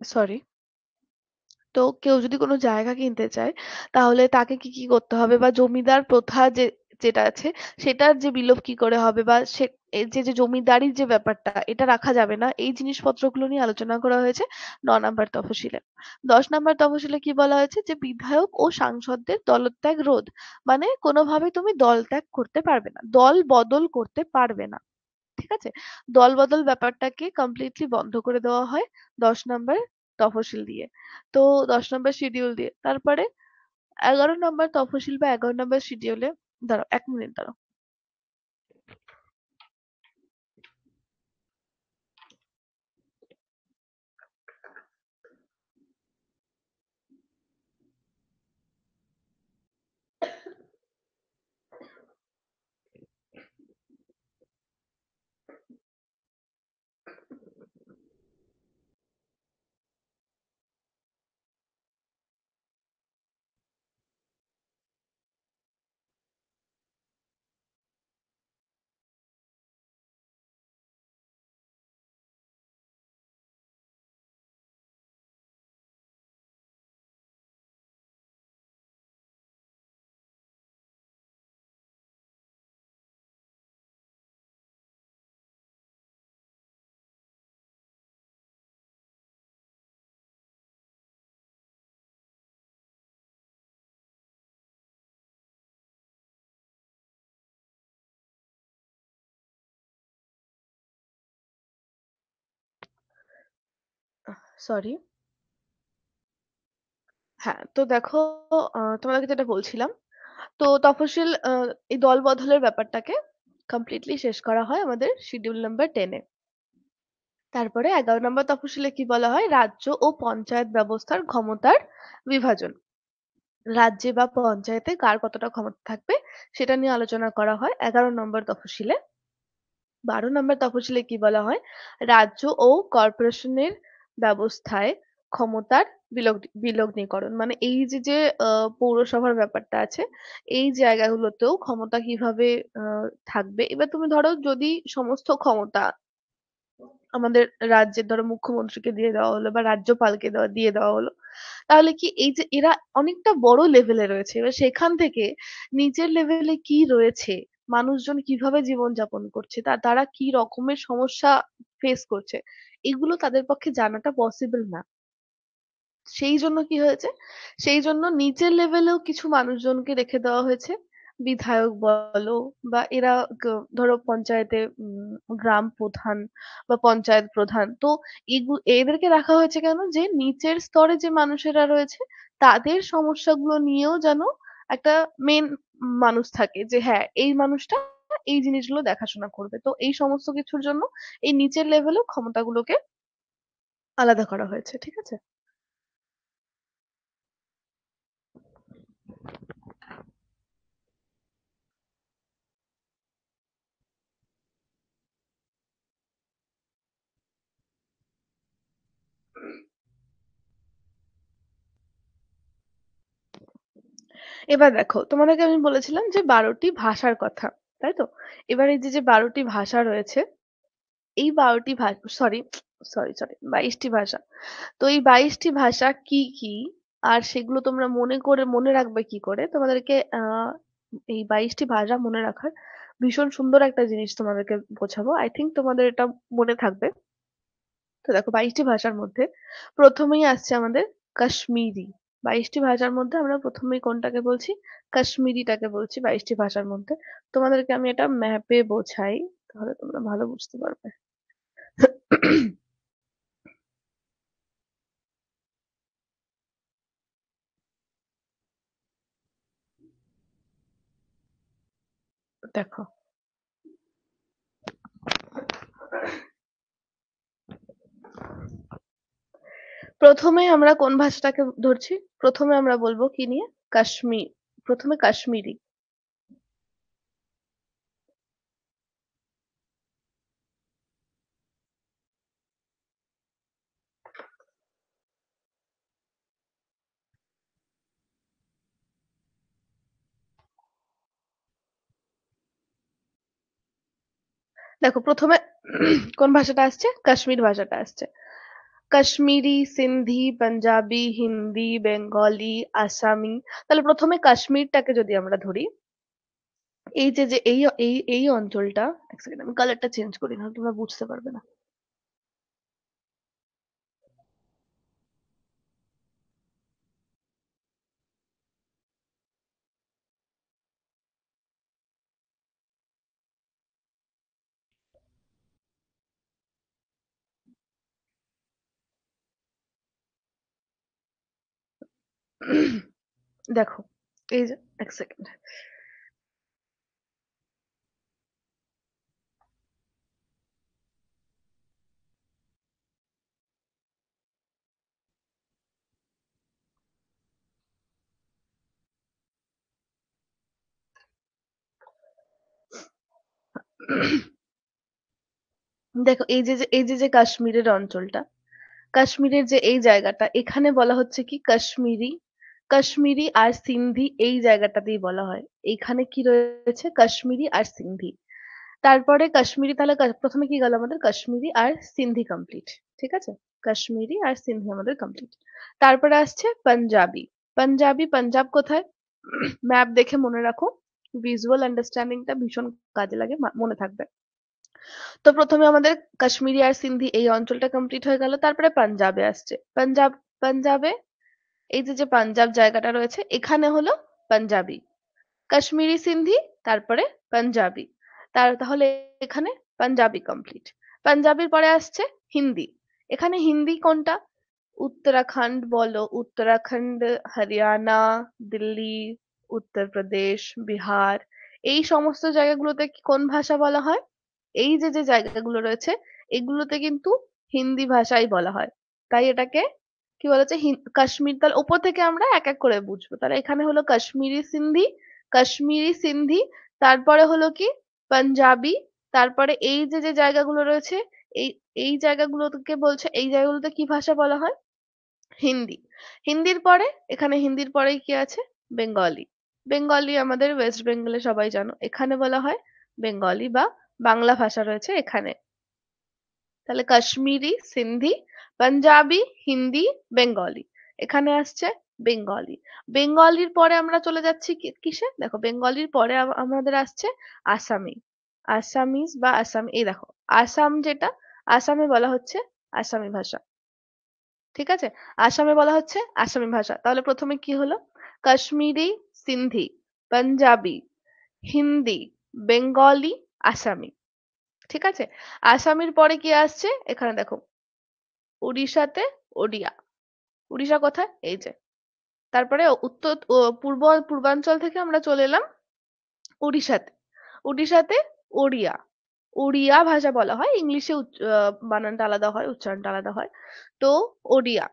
সরি। তো কেউ যদি কোনো জায়গা কিনতে চায় তাহলে তাকে কি, কি করতে হবে বা জমিদার প্রথা যেটা আছে সেটার যে বিলোপ কি করে হবে বা এই যে জমিদারির যে ব্যাপারটা এটা রাখা যাবে না। এই জিনিসপত্রগুলো নিয়ে আলোচনা করা হয়েছে ৯ নাম্বার তফসিলে। ১০ নাম্বার তফসিলে কি বলা হয়েছে? যে বিধায়ক ও সাংসদদের দলত্যাগ রোধ। মানে কোনোভাবেই তুমি দল ত্যাগ করতে পারবে না। দল বদল করতে পারবে না। ঠিক আছে? দলবদল ব্যাপারটাকে কমপ্লিটলি বন্ধ করে দেওয়া হয় ১০ নাম্বার তফসিল দিয়ে। তো ১০ নাম্বার শিডিউল দিয়ে। তারপরে ১১ নাম্বার তফসিল বা ১১ নাম্বার শিডিউলে দাঁড়াও ১ মিনিট দাঁড়াও। সরি। হ্যাঁ, তো দেখো তোমাদেরকে যেটা বলছিলাম। তো তফসিল এই দল বদলের ব্যাপারটাকে কমপ্লিটলি শেষ করা হয় আমাদের শিডিউল নাম্বার 10 এ। তারপরে ১১ নম্বর তফসিলে কি বলা হয়? রাজ্য ও পঞ্চায়েত ব্যবস্থার ক্ষমতার বিভাজন। রাজ্যে বা পঞ্চায়েতে কার কতটা ক্ষমতা থাকবে সেটা নিয়ে আলোচনা করা হয় ১১ নম্বর তফসিলে। ১২ নম্বর তফসিলে কি বলা হয়? রাজ্য ও কর্পোরেশনের ব্যবস্থায় ক্ষমতার বিলগ্নীকরণ। মানে এই যে পৌরসভার ব্যাপারটা আছে, এই জায়গাগুলোতেও ক্ষমতা কিভাবে থাকবে। এবার তুমি ধরো যদি সমস্ত ক্ষমতা আমাদের রাজ্যের ধরো মুখ্যমন্ত্রীকে দিয়ে দেওয়া হলো বা রাজ্যপালকে দিয়ে দেওয়া হলো, তাহলে কি এই যে এরা অনেকটা বড় লেভেলে রয়েছে, এবার সেখান থেকে নিচের লেভেলে কি রয়েছে, মানুষজন কিভাবে জীবনযাপন করছে, তারা কি রকমের সমস্যা ফেস করছে, এগুলো তাদের পক্ষে জানাটা পসিবল না। সেই জন্য কি হয়েছে? সেই জন্য নিচের লেভেলেও কিছু মানুষজনকে রেখে দেওয়া হয়েছে। বিধায়ক বলো বা এরা ধরো পঞ্চায়েতে গ্রাম প্রধান বা পঞ্চায়েত প্রধান। তো এদেরকে রাখা হয়েছে কেন? যে নিচের স্তরে যে মানুষেরা রয়েছে তাদের সমস্যাগুলো নিয়েও যেন একটা মেন মানুষ থাকে যে হ্যাঁ এই মানুষটা এই জিনিসগুলো দেখাশোনা করবে। তো এই সমস্ত কিছুর জন্য এই নিচের লেভেলেও ক্ষমতাগুলোকে আলাদা করা হয়েছে। ঠিক আছে? এবার দেখো তোমাদেরকে আমি বলেছিলাম যে ১২টি ভাষার কথা, তাই তো? এবার এই যে ১২টি ভাষা রয়েছে, এই ১২টি ভাষা, সরি ২২টি ভাষা। তো এই ২২টি ভাষা কি কি আর সেগুলো তোমরা মনে রাখবে কি করে? তোমাদেরকে এই ২২টি ভাষা মনে রাখার ভীষণ সুন্দর একটা জিনিস তোমাদেরকে বোঝাবো। আই থিংক তোমাদের এটা মনে থাকবে। তো দেখো ২২টি ভাষার মধ্যে প্রথমেই আসছে আমাদের কাশ্মীরি। ২২টি ভাষার মধ্যে আমরা প্রথমেই কোনটাকে বলছি? কাশ্মীরিটাকে বলছি ২২টি ভাষার মধ্যে। তোমাদেরকে আমি এটা ম্যাপে বোঝাই, তাহলে তোমরা ভালো বুঝতে পারবে। দেখো, প্রথমে আমরা কোন ভাষাটাকে ধরছি? প্রথমে আমরা বলবো কি নিয়ে? কাশ্মীর। প্রথমে কাশ্মীরি। দেখো, প্রথমে কোন ভাষাটা আসছে? কাশ্মীর ভাষাটা আসছে। কাশ্মীরি, সিন্ধি, পাঞ্জাবি, হিন্দি, বেঙ্গলি, আসামি। তাহলে প্রথমে কাশ্মীরটাকে যদি আমরা ধরি, এই যে যে এই অঞ্চলটা, এক সেকেন্ড আমি কালারটা চেঞ্জ করি, না তোমরা বুঝতে পারবে না। দেখো, এই যে, এক সেকেন্ড। দেখো, এই যে কাশ্মীরের অঞ্চলটা, কাশ্মীরের যে এই জায়গাটা, এখানে বলা হচ্ছে কি কাশ্মীরি। কাশ্মীরি আর সিন্ধি এই জায়গাটাতেই বলা হয়। এইখানে কি রয়েছে? কাশ্মীরি আর সিন্ধি। তারপরে কাশ্মীরি, তাহলে প্রথমে কি গেল আমাদের? কাশ্মীরি আর সিন্ধি কমপ্লিট। ঠিক আছে? কাশ্মীরি আর সিন্ধি আমাদের কমপ্লিট। তারপরে আসছে পাঞ্জাবি। পাঞ্জাবি, পাঞ্জাব কোথায়? ম্যাপ দেখে মনে রাখো, ভিজুয়াল আন্ডারস্ট্যান্ডিংটা ভীষণ কাজে লাগে, মনে থাকবে। তো প্রথমে আমাদের কাশ্মীরি আর সিন্ধি এই অঞ্চলটা কমপ্লিট হয়ে গেল। তারপরে পাঞ্জাবে আসছে। পাঞ্জাবে এই যে যে পাঞ্জাব জায়গাটা রয়েছে, এখানে হলো পাঞ্জাবি। কাশ্মীরি, সিন্ধি, তারপরে পাঞ্জাবি। তাহলে এখানে পাঞ্জাবি কমপ্লিট। পাঞ্জাবির পরে আসছে হিন্দি। এখানে হিন্দি কোনটা? উত্তরাখণ্ড বলো, উত্তরাখণ্ড, হরিয়ানা, দিল্লি, উত্তরপ্রদেশ, বিহার, এই সমস্ত জায়গাগুলোতে কোন ভাষা বলা হয়? এই যে যে জায়গাগুলো রয়েছে, এগুলোতে কিন্তু হিন্দি ভাষাই বলা হয়। তাই এটাকে কি বলা হচ্ছে? কাশ্মীর। তাহলে ওপর থেকে আমরা এক এক করে বুঝবো। তাহলে এখানে হলো কাশ্মীরি, সিন্ধি, কাশ্মীরি, সিন্ধি, তারপরে হলো কি পাঞ্জাবি, তারপরে এই যে যে জায়গাগুলো রয়েছে, এই এই জায়গাগুলোকে বলছে, এই জায়গাগুলোতে কি ভাষা বলা হয়? হিন্দি। হিন্দির পরে, এখানে হিন্দির পরেই কি আছে? বেঙ্গলি। বেঙ্গলি আমাদের ওয়েস্ট বেঙ্গলে সবাই জানো, এখানে বলা হয় বেঙ্গলি বা বাংলা ভাষা রয়েছে এখানে। তাহলে কাশ্মীরি, সিন্ধি, পাঞ্জাবি, হিন্দি, বেঙ্গলি। এখানে আসছে বেঙ্গলি। বেঙ্গলির পরে আমরা চলে যাচ্ছি কিসে? দেখো, বেঙ্গলির পরে আমাদের আসছে আসামি। আসামিজ বা আসামি, এই দেখো, আসাম যেটা, আসামে বলা হচ্ছে আসামি ভাষা। ঠিক আছে? আসামে বলা হচ্ছে আসামি ভাষা। তাহলে প্রথমে কি হলো? কাশ্মীরি, সিন্ধি, পাঞ্জাবি, হিন্দি, বেঙ্গলি, আসামি। ঠিক আছে? আসামির পরে কি আসছে? এখানে দেখো, উড়িষ্যাতে ওড়িয়া। উড়িষ্যা কোথায়? এই যে। তারপরে উত্তর পূর্বাঞ্চল থেকে আমরা চলে এলাম উড়িষ্যাতে। উড়িষ্যাতে ওড়িয়া। ওড়িয়া ভাষা বলা হয়। ইংলিশে বানানটা আলাদা হয়, উচ্চারণটা আলাদা হয়। তো ওড়িয়া।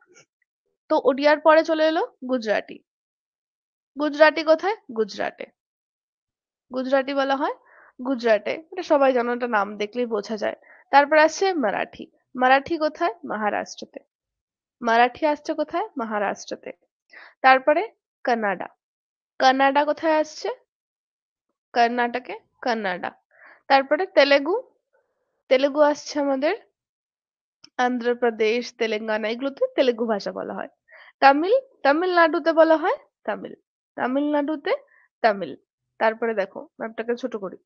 তো ওড়িয়ার পরে চলে এলো গুজরাটি। গুজরাটি কোথায়? গুজরাটে। গুজরাটি বলা হয় গুজরাটে। এটা সবাই জানো, এটা নাম দেখলেই বোঝা যায়। তারপর আসছে মারাঠি। মারাঠি কোথায়? মহারাষ্ট্রতে। মারাঠি আসছে কোথায়? মহারাষ্ট্রতে। তারপরে কানাডা। কানাডা কোথায় আসছে? কর্ণাটকে। কানাডা। তারপরে তেলেগু। তেলেগু আসছে আমাদের অন্ধ্রপ্রদেশ, তেলেঙ্গানা, এগুলোতে তেলেগু ভাষা বলা হয়। তামিল, তামিলনাড়ুতে বলা হয় তামিল। তামিলনাড়ুতে তামিল। তারপরে দেখো, ম্যাপটাকে ছোট করি।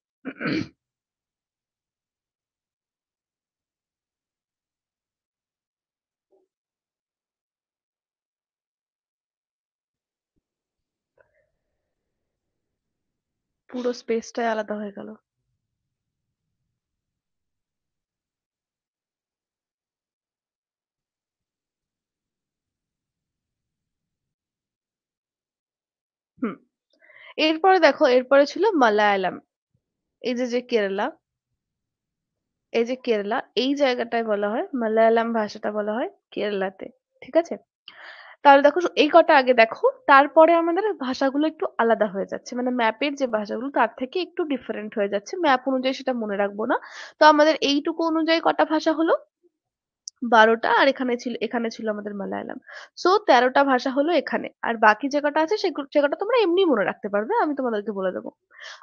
পুরো স্পেসটাই আলাদা হয়ে গেল। হুম। এরপরে দেখো, এরপরে ছিল মালায়ালাম। এই যে কেরালা, এই যে কেরালা, এই জায়গাটায় বলা হয় মালায়ালাম ভাষাটা বলা হয় কেরালাতে। ঠিক আছে? তাহলে দেখো এই কটা আগে দেখো, তারপরে আমাদের ভাষাগুলো একটু আলাদা হয়ে যাচ্ছে, মানে ম্যাপের যে ভাষাগুলো তার থেকে একটু ডিফারেন্ট হয়ে যাচ্ছে, ম্যাপ অনুযায়ী সেটা মনে রাখবো না। তো আমাদের এইটুকু অনুযায়ী কটা ভাষা হলো? 12টা। আর এখানে ছিল আমাদের মালায়ালাম। সো 13টা ভাষা হলো এখানে। আর বাকি যে কটা আছে সে কটা তোমরা এমনি মনে রাখতে পারবে, আমি তোমাদেরকে বলে দেবো।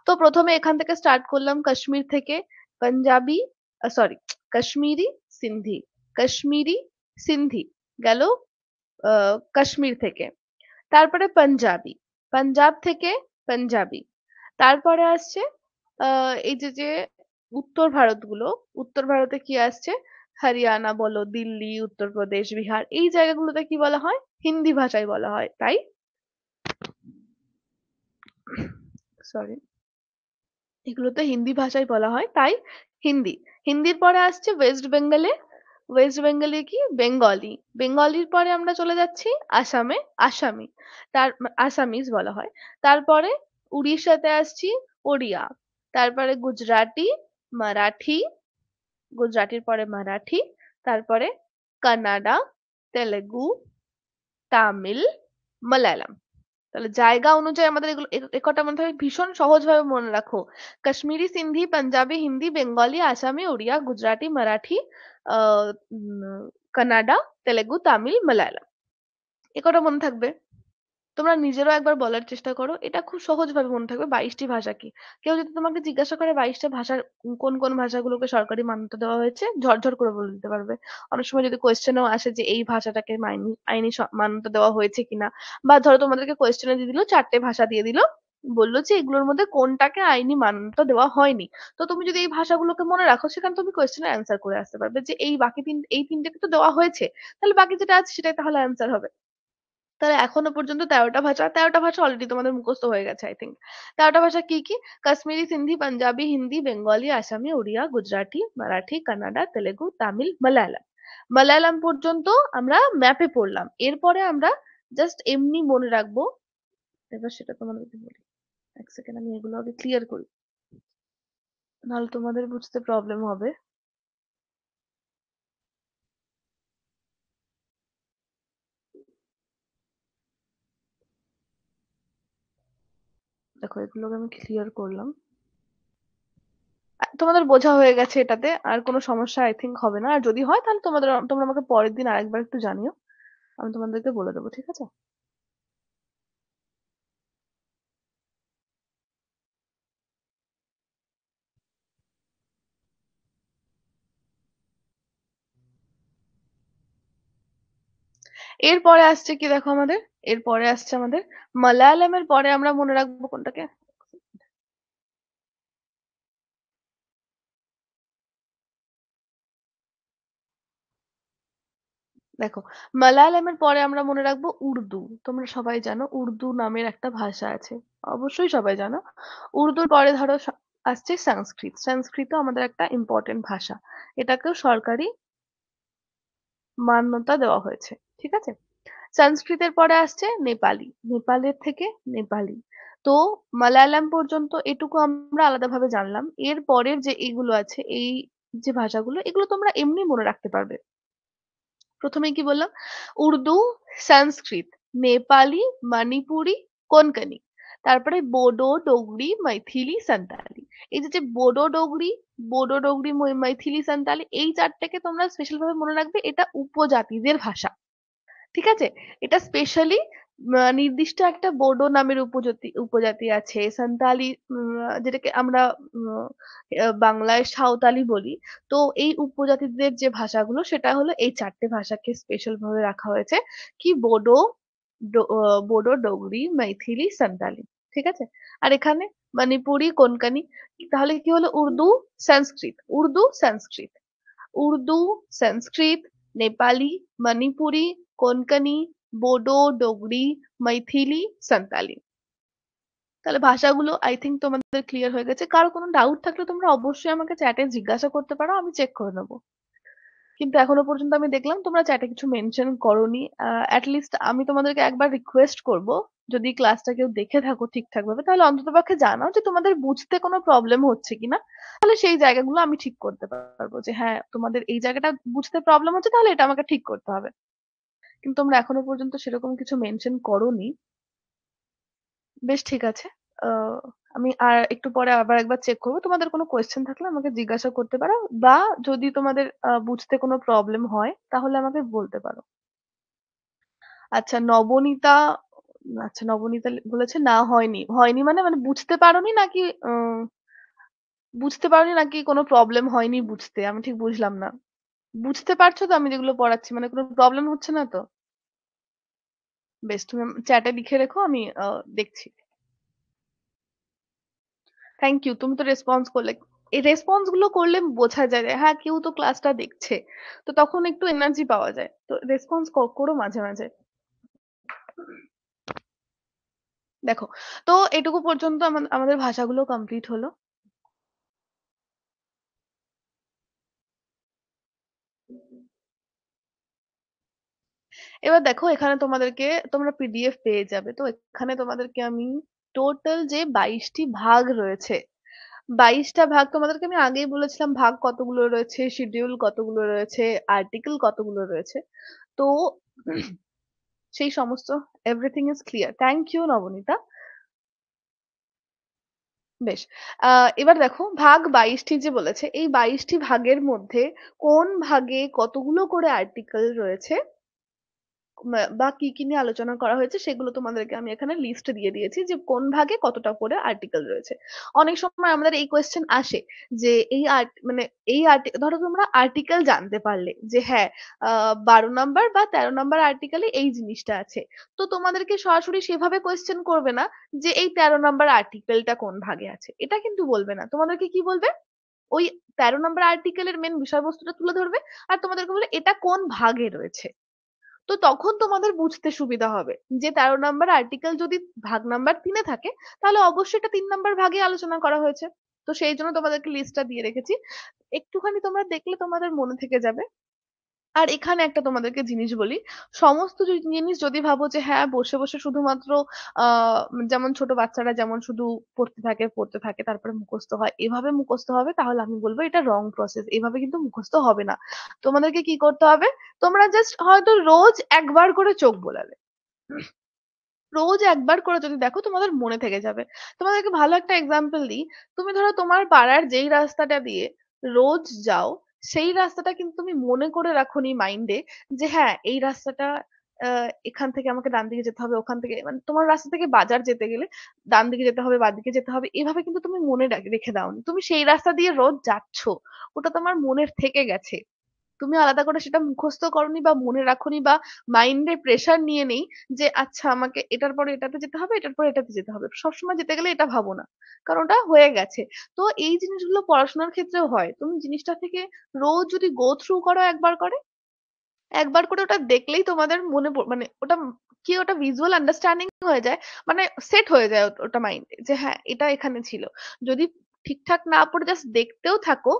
তো প্রথমে এখান থেকে স্টার্ট করলাম, কাশ্মীর থেকে। পাঞ্জাবি, সরি, কাশ্মীরি, সিন্ধি। কাশ্মীরি, সিন্ধি গেল কাশ্মীর থেকে। তারপরে পাঞ্জাবি, পাঞ্জাব থেকে পাঞ্জাবি। তারপরে আসছে এই যে উত্তর ভারতগুলো, উত্তর ভারতে কি আসছে? হরিয়ানা বলো, দিল্লি, উত্তরপ্রদেশ, বিহার, এই জায়গাগুলোতে কি বলা হয়? হিন্দি ভাষায় বলা হয়, তাই? সরি, এগুলোতে হিন্দি ভাষায় বলা হয়, তাই হিন্দি। হিন্দির পরে আসছে ওয়েস্ট বেঙ্গলে। ওয়েস্ট বেঙ্গলে কি? বেঙ্গলি। বেঙ্গলির পরে আমরা চলে যাচ্ছি আসামে, আসামি। আসামিজ বলা হয়। তারপরে উড়িষ্যাতে আসছি, ওড়িয়া। তারপরে গুজরাটি, মারাঠি। গুজরাটির পরে মারাঠি। তারপরে কানাডা, তেলেগু, তামিল, মালায়ালাম। তাহলে জায়গা অনুযায়ী আমাদের এগুলো কটা মনে হবে, ভীষণ সহজ ভাবে মনে রাখো। কাশ্মীরি, সিন্ধি, পাঞ্জাবি, হিন্দি, বেঙ্গলি, আসামি, উড়িয়া, গুজরাটি, মারাঠি, আহ কানাডা, তেলেগু, তামিল, মালায়ালাম। এ কটা মনে থাকবে। তোমরা নিজেরাও একবার বলার চেষ্টা করো, এটা খুব সহজ ভাবে মনে থাকবে। 22টি ভাষা কি? কেউ যদি তোমাকে জিজ্ঞাসা করে 22টা ভাষার কোন কোন ভাষাগুলোকে সরকারি মান্যতা দেওয়া হয়েছে, ঝরঝর করে বলে দিতে পারবে। অনেক সময় যদি কোয়েশ্চেনও আসে যে এই ভাষাটাকে আইনি মান্যতা দেওয়া হয়েছে কিনা, বা ধরো তোমাদেরকে কোয়েশ্চেনে দিয়ে দিল 4টে ভাষা দিয়ে দিল, বললো যে এগুলোর মধ্যে কোনটাকে আইনি মান্যতা দেওয়া হয়নি, তো তুমি যদি এই ভাষাগুলোকে মনে রাখো, সেখানে তুমি কোয়েশ্চেনের অ্যান্সার করে আসতে পারবে যে এই বাকি এই তিনটেকে তো দেওয়া হয়েছে, তাহলে বাকি যেটা আছে সেটাই তাহলে অ্যান্সার হবে। তাহলে এখনো পর্যন্ত 13টা ভাষা অলরেডি তোমাদের মুখস্থ হয়ে গেছে, আই থিঙ্ক। 13টা ভাষা কি কি? কাশ্মীরি, সিন্ধি, পাঞ্জাবি, হিন্দি, বেঙ্গলি, আসামি, উড়িয়া, গুজরাটি, মারাঠি, কানাডা, তেলেগু, তামিল, মালায়ালাম। মালায়ালাম পর্যন্ত আমরা ম্যাপে পড়লাম। এরপরে আমরা জাস্ট এমনি মনে রাখবো। এবার সেটা তোমাদেরকে বলি। এক সেকেন্ড, আমি এগুলো আগে ক্লিয়ার করি, নাহলে তোমাদের বুঝতে প্রবলেম হবে। দেখো, এগুলোকে আমি ক্লিয়ার করলাম। তোমাদের বোঝা হয়ে গেছে এটাতে, আর কোনো সমস্যা আই থিঙ্ক হবে না। আর যদি হয় তাহলে তোমরা আমাকে পরের দিন আরেকবার একটু জানিও, আমি তোমাদেরকে বলে দেবো, ঠিক আছে? এরপরে আসছে কি দেখো আমাদের, এরপরে আসছে আমাদের মালায়ালামের পরে আমরা মনে রাখবো কোনটাকে? দেখো, মালায়ালামের পরে আমরা মনে রাখবো উর্দু। তোমরা সবাই জানো উর্দু নামের একটা ভাষা আছে, অবশ্যই সবাই জানো। উর্দুর পরে ধরো আসছে সংস্কৃত। সংস্কৃত আমাদের একটা ইম্পর্টেন্ট ভাষা, এটাকেও সরকারি মান্যতা দেওয়া হয়েছে, ঠিক আছে? সংস্কৃতের পরে আসছে নেপালি, নেপালের থেকে নেপালি। তো মালায়ালাম পর্যন্ত এটুকু আমরা আলাদাভাবে জানলাম। এর পরের যে এইগুলো আছে, এই যে ভাষাগুলো, এগুলো তোমরা এমনি মনে রাখতে পারবে। প্রথমে কি বললাম? উর্দু, সংস্কৃত, নেপালি, মণিপুরি, কোনকানি। তারপরে বোডো, ডোগরি, মাইথিলি, সান্তালি। এই যে যে বোডো ডোগরি, মাইথিলি, সান্তালি, এই চারটাকে তোমরা স্পেশাল ভাবে মনে রাখবে, এটা উপজাতিদের ভাষা। ঠিক আছে? এটা স্পেশালি নির্দিষ্ট একটা বোডো নামের উপজাতি উপজাতি আছে। সান্তালি, যেটাকে আমরা উম, বাংলায় সাঁওতালি বলি। তো এই উপজাতিদের যে ভাষাগুলো, সেটা হলো এই 4টে ভাষাকে স্পেশাল ভাবে রাখা হয়েছে। কি? বোডো, ডোগরি, মাইথিলি, সান্তালি। ঠিক আছে? আর এখানে মণিপুরি, কোনকানি। তাহলে কি হলো? উর্দু, সংস্কৃত, উর্দু, সংস্কৃত, উর্দু, সংস্কৃত, নেপালি, মণিপুরি, কোনকানি, বোডো, ডোগরি, মাইথিলি, সান্তালি। তাহলে ভাষাগুলো আই থিঙ্ক তোমাদের ক্লিয়ার হয়ে গেছে। কারো কোনো ডাউট থাকলে তোমরা অবশ্যই আমাকে চ্যাটে জিজ্ঞাসা করতে পারো, আমি চেক করে নেবো। কিন্তু এখনো পর্যন্ত আমি দেখলাম তোমরা চ্যাটে কিছু মেনশন করোনি। লিস্ট আমি তোমাদেরকে একবার রিকোয়েস্ট করব যদি ক্লাসটা কেউ দেখে থাকো ঠিকঠাক ভাবে, তাহলে অন্ততপক্ষে জানাও যে তোমাদের বুঝতে কোনো প্রবলেম হচ্ছে কিনা। তাহলে সেই জায়গাগুলো আমি ঠিক করতে পারবো যে হ্যাঁ তোমাদের এই জায়গাটা বুঝতে প্রবলেম হচ্ছে, তাহলে এটা আমাকে ঠিক করতে হবে। কিন্তু তোমরা এখনো পর্যন্ত সেরকম কিছু মেনশন করোনি। বেশ, ঠিক আছে। আহ, আমি আর একটু পরে আবার একবার চেক করবো, তোমাদের কোনো কোয়েশ্চেন থাকলে আমাকে জিজ্ঞাসা করতে পারো, বা যদি তোমাদের বুঝতে কোনো প্রবলেম হয় তাহলে আমাকে বলতে পারো। আচ্ছা নবনীতা, আচ্ছা নবনীতা বলেছে না হয়নি। হয়নি মানে মানে বুঝতে পারোনি নাকি বুঝতে পারোনি নাকি কোনো প্রবলেম হয়নি বুঝতে? আমি ঠিক বুঝলাম না। বুঝতে পারছো তো আমি যেগুলো পড়াচ্ছি, মানে কোনো প্রবলেম হচ্ছে না তো? বেশ, তুমি চ্যাটে লিখে রেখো, আমি দেখছি। থ্যাংক ইউ, তুমি তো রেসপন্স করলে। এই রেসপন্স গুলো করলে বোঝা যায় যে হ্যাঁ কেউ তো ক্লাসটা দেখছে, তো তখন একটু এনার্জি পাওয়া যায়। তো রেসপন্স করো মাঝে মাঝে। দেখো, তো এটুকু পর্যন্ত আমাদের ভাষাগুলো কমপ্লিট হলো। এবার দেখো এখানে তোমাদেরকে, তোমরা পিডিএফ পেয়ে যাবে, তো এখানে তোমাদেরকে আমি টোটাল যে 22টি ভাগ রয়েছে, 22টা ভাগ তোমাদেরকে আমি আগেই বলেছিলাম ভাগ কতগুলো রয়েছে, শিডিউল কতগুলো রয়েছে, আর্টিকেল কতগুলো রয়েছে। তো সেই সমস্ত everything is clear. Thank you Nabanita. বেশ, এবার দেখো ভাগ 22টি যে বলেছে, এই 22টি ভাগের মধ্যে কোন ভাগে কতগুলো করে আর্টিকেল রয়েছে, বা কি কি নিয়ে আলোচনা করা হয়েছে, সেগুলো তোমাদেরকে আমি এখানে লিস্ট দিয়ে দিয়েছি যে কোন ভাগে কতটা করে আর্টিকেল রয়েছে। অনেক সময় আমাদের এই কোয়েশ্চেন আসে যে এই মানে এই ধরো তোমরা আর্টিকেল জানতে পারলে যে হ্যাঁ 12 নম্বর বা 13 নম্বর আর্টিকেলে এই জিনিসটা আছে, তো তোমাদেরকে সরাসরি সেভাবে কোয়েশ্চেন করবে না যে এই 13 নম্বর আর্টিকেলটা কোন ভাগে আছে, এটা কিন্তু বলবে না। তোমাদেরকে কি বলবে, ওই 13 নম্বর আর্টিকেলের মেন বিষয়বস্তুটা তুলে ধরবে, আর তোমাদেরকে বলবে এটা কোন ভাগে রয়েছে। তো তখন তোমাদের বুঝতে সুবিধা হবে যে 13 নম্বর আর্টিকেল যদি ভাগ নাম্বার 3-এ থাকে, তাহলে অবশ্যই এটা 3 নম্বর ভাগে আলোচনা করা হয়েছে। তো সেই জন্য তোমাদেরকে লিস্টটা দিয়ে রেখেছি, একটুখানি তোমরা দেখলে তোমাদের মনে থেকে যাবে। আর এখানে একটা তোমাদেরকে জিনিস বলি, সমস্ত জিনিস যদি ভাবো যে হ্যাঁ বসে বসে শুধুমাত্র আহ যেমন ছোট বাচ্চারা যেমন শুধু পড়তে থাকে পড়তে থাকে তারপরে মুখস্থ হয়, এভাবে মুখস্থ হবে, তাহলে আমি বলবো এটা রং প্রসেস। এভাবে কিন্তু মুখস্থ হবে না। তোমাদেরকে কি করতে হবে, তোমরা জাস্ট হয়তো রোজ একবার করে চোখ বোলালে, রোজ একবার করে যদি দেখো তোমাদের মনে থেকে যাবে। তোমাদেরকে ভালো একটা এক্সাম্পল দিই, তুমি ধরো তোমার পাড়ার যেই রাস্তাটা দিয়ে রোজ যাও, সেই রাস্তাটা কিন্তু তুমি মনে করে রাখোনি মাইন্ডে যে হ্যাঁ এই রাস্তাটা এখান থেকে আমাকে ডান দিকে যেতে হবে, ওখান থেকে মানে তোমার রাস্তা থেকে বাজার যেতে গেলে ডান দিকে যেতে হবে বাঁ দিকে যেতে হবে, এভাবে কিন্তু তুমি মনে রেখে দাওনি, তুমি সেই রাস্তা দিয়ে রোজ যাচ্ছ, ওটা তোমার মনের থেকে গেছে। তুমি আলাদা করে সেটা মুখস্থ করনি বা মনে রাখোনি বা মাইন্ডে প্রেসার নিয়ে নেই যে আচ্ছা আমাকে এটার পরে এটাতে যেতে হবে, এটার পরে এটাতে যেতে হবে, সবসময় যেতে গেলে এটা ভাবো না, কারণ ওটা হয়ে গেছে। তো এই জিনিসগুলো পড়াশোনার ক্ষেত্রেও হয়, তুমি জিনিসটা থেকে রোজ যদি গো থ্রু করো একবার করে, একবার করে ওটা দেখলেই তোমাদের মনে মানে ওটা কি ওটা ভিজুয়াল আন্ডারস্ট্যান্ডিং হয়ে যায়, মানে সেট হয়ে যায় ওটা মাইন্ডে যে হ্যাঁ এটা এখানে ছিল। যদি ঠিকঠাক না পড়ে জাস্ট দেখতেও থাকো,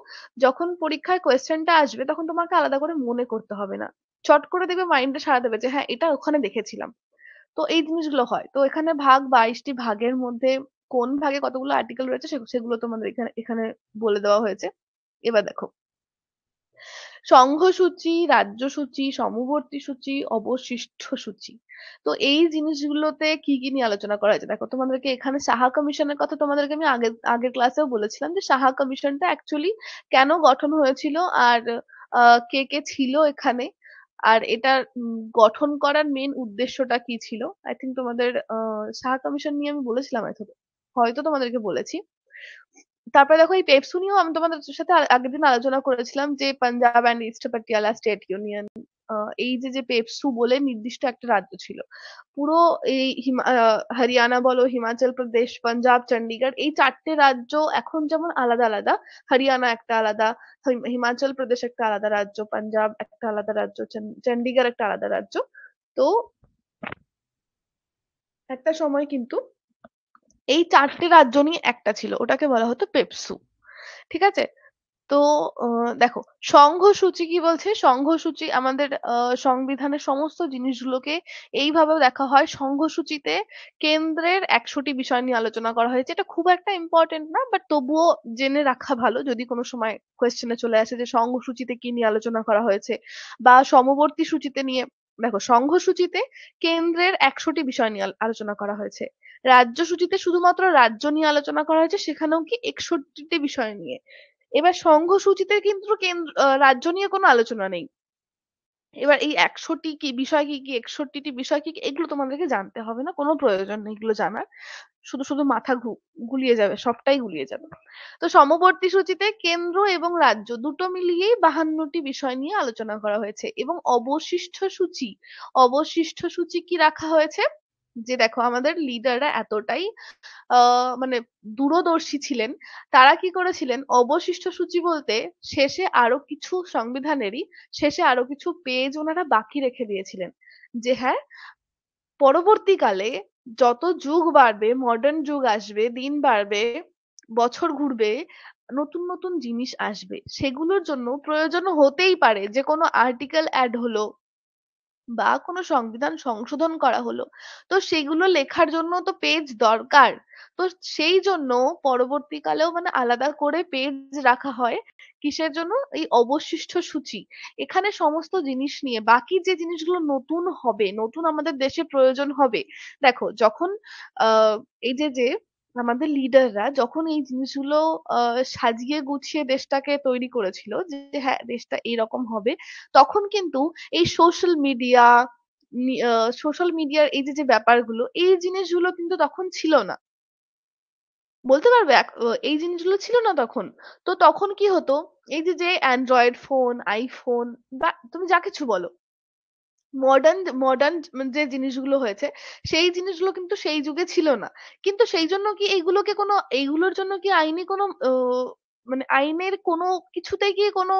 যখন পরীক্ষায় কোয়েশ্চেনটা আসবে তখন তোমাকে আলাদা করে মনে করতে হবে না, চট করে দেখবে মাইন্ডে সাড়া দেবে যে হ্যাঁ এটা ওখানে দেখেছিলাম। তো এই জিনিসগুলো হয়। তো এখানে ভাগ 22টি ভাগের মধ্যে কোন ভাগে কতগুলো আর্টিকেল রয়েছে সেগুলো তোমাদের এখানে এখানে বলে দেওয়া হয়েছে। এবার দেখো, সংঘসূচি, রাজ্যসূচি, সমবর্তী সূচি, অবশিষ্ট সূচি। তো এই জিনিসগুলোতে কি কি নিয়ে আলোচনা করা হয়েছে দেখো, তোমাদেরকে এখানে সাহা কমিশনের কথা তোমাদেরকে আমি আগের ক্লাসেও বলেছিলাম যে সাহা কমিশনটা অ্যাকচুয়ালি কেন গঠন হয়েছিল, আর কে কে ছিল এখানে, আর এটা গঠন করার মেন উদ্দেশ্যটা কি ছিল। আই থিঙ্ক তোমাদের সাহা কমিশন নিয়ে আমি বলেছিলাম, হয়তো তোমাদেরকে বলেছি। তারপরে দেখো এই পেপসু নিয়েও আমি তোমাদের সাথে আগের দিন আলোচনা করেছিলাম যে Punjab and east Patiala state union, এই যে যে পেপসু বলে নির্দিষ্ট একটা রাজ্য ছিল, পুরো এই হরিয়ানা বলো, হিমাচল প্রদেশ, পাঞ্জাব, চন্ডীগড়, এই 4টে রাজ্য এখন যেমন আলাদা আলাদা, হরিয়ানা একটা আলাদা, হিমাচল প্রদেশ একটা আলাদা রাজ্য, পাঞ্জাব একটা আলাদা রাজ্য, চন্ডীগড় একটা আলাদা রাজ্য। তো একটা সময় কিন্তু এই 4টে রাজ্য নিয়ে একটা ছিল, ওটাকে বলা হতো পেপসু। ঠিক আছে, তো দেখো, সংঘসূচি কি বলছে? সংঘসূচি আমাদের সংবিধানের সমস্ত জিনিসগুলোকে এইভাবে দেখা হয়। সংঘসূচিতে কেন্দ্রের ১০০টি বিষয় নিয়ে আলোচনা করা হয়েছে। এটা খুব একটা ইম্পর্টেন্ট না, বাট তবুও জেনে রাখা ভালো যদি কোনো সময় কোয়েশ্চেনে চলে আসে যে সংঘসূচিতে কি নিয়ে আলোচনা করা হয়েছে বা সমবর্তী সূচিতে নিয়ে। দেখো, সংঘসূচিতে কেন্দ্রের ১০০টি বিষয় নিয়ে আলোচনা করা হয়েছে। রাজ্য সূচিতে শুধুমাত্র রাজ্য নিয়ে আলোচনা করা হয়েছে, সেখানেও কি ৬১টি বিষয় নিয়ে। এবার সংঘসূচিতে কিন্তু রাজ্য নিয়ে কোনো আলোচনা নেই। এবার এই ১০০টি কি বিষয় কি কি, ৬১টি বিষয় কি কি, এগুলো তোমাদেরকে জানতে হবে না, কোনো প্রয়োজন নেই এগুলো জানার। শুধু শুধু মাথা গুলিয়ে যাবে, সবটাই গুলিয়ে যাবে। তো সমবর্তী সূচিতে কেন্দ্র এবং রাজ্য দুটো মিলিয়েই ৫২টি বিষয় নিয়ে আলোচনা করা হয়েছে। এবং অবশিষ্ট সূচি কি রাখা হয়েছে? যে দেখো, আমাদের লিডাররা এতটাই মানে দূরদর্শী ছিলেন, তারা কি করেছিলেন, অবশিষ্ট সূচি বলতে শেষে আরো কিছু সংবিধানেরই শেষে আরো কিছু পেজ ওনারা বাকি রেখে দিয়েছিলেন। যে হ্যাঁ, পরবর্তীকালে যত যুগ বাড়বে, মডার্ন যুগ আসবে, দিন বাড়বে, বছর ঘুরবে, নতুন নতুন জিনিস আসবে, সেগুলোর জন্য প্রয়োজন হতেই পারে যে কোনো আর্টিকেল অ্যাড হলো বা কোনো সংবিধান সংশোধন করা হলো, তো সেগুলো লেখার জন্য তো পেজ দরকার। তো সেই জন্য পরবর্তীকালেও মানে আলাদা করে পেজ রাখা হয়। কিসের জন্য? এই অবশিষ্ট সূচি। এখানে সমস্ত জিনিস নিয়ে বাকি যে জিনিসগুলো নতুন হবে, নতুন আমাদের দেশে প্রয়োজন হবে। দেখো, যখন আহ এই যে আমাদের লিডাররা যখন এই জিনিসগুলো সাজিয়ে গুছিয়ে দেশটাকে তৈরি করেছিল যে হ্যাঁ দেশটা এইরকম হবে, তখন কিন্তু এই সোশ্যাল মিডিয়ার এই যে যে ব্যাপারগুলো, এই জিনিসগুলো কিন্তু তখন ছিল না। বলতে পারবে এই জিনিসগুলো ছিল না তখন। তো তখন কি হতো, এই যে যে অ্যান্ড্রয়েড ফোন, আইফোন বা তুমি যা কিছু বলো, মডার্ন মডার্ন যে জিনিসগুলো হয়েছে, সেই জিনিসগুলো কিন্তু সেই যুগে ছিল না। কিন্তু সেই জন্য কি এইগুলোর জন্য কি আইনি কোনো মানে আইনের কোনো কিছুতেই কি কোনো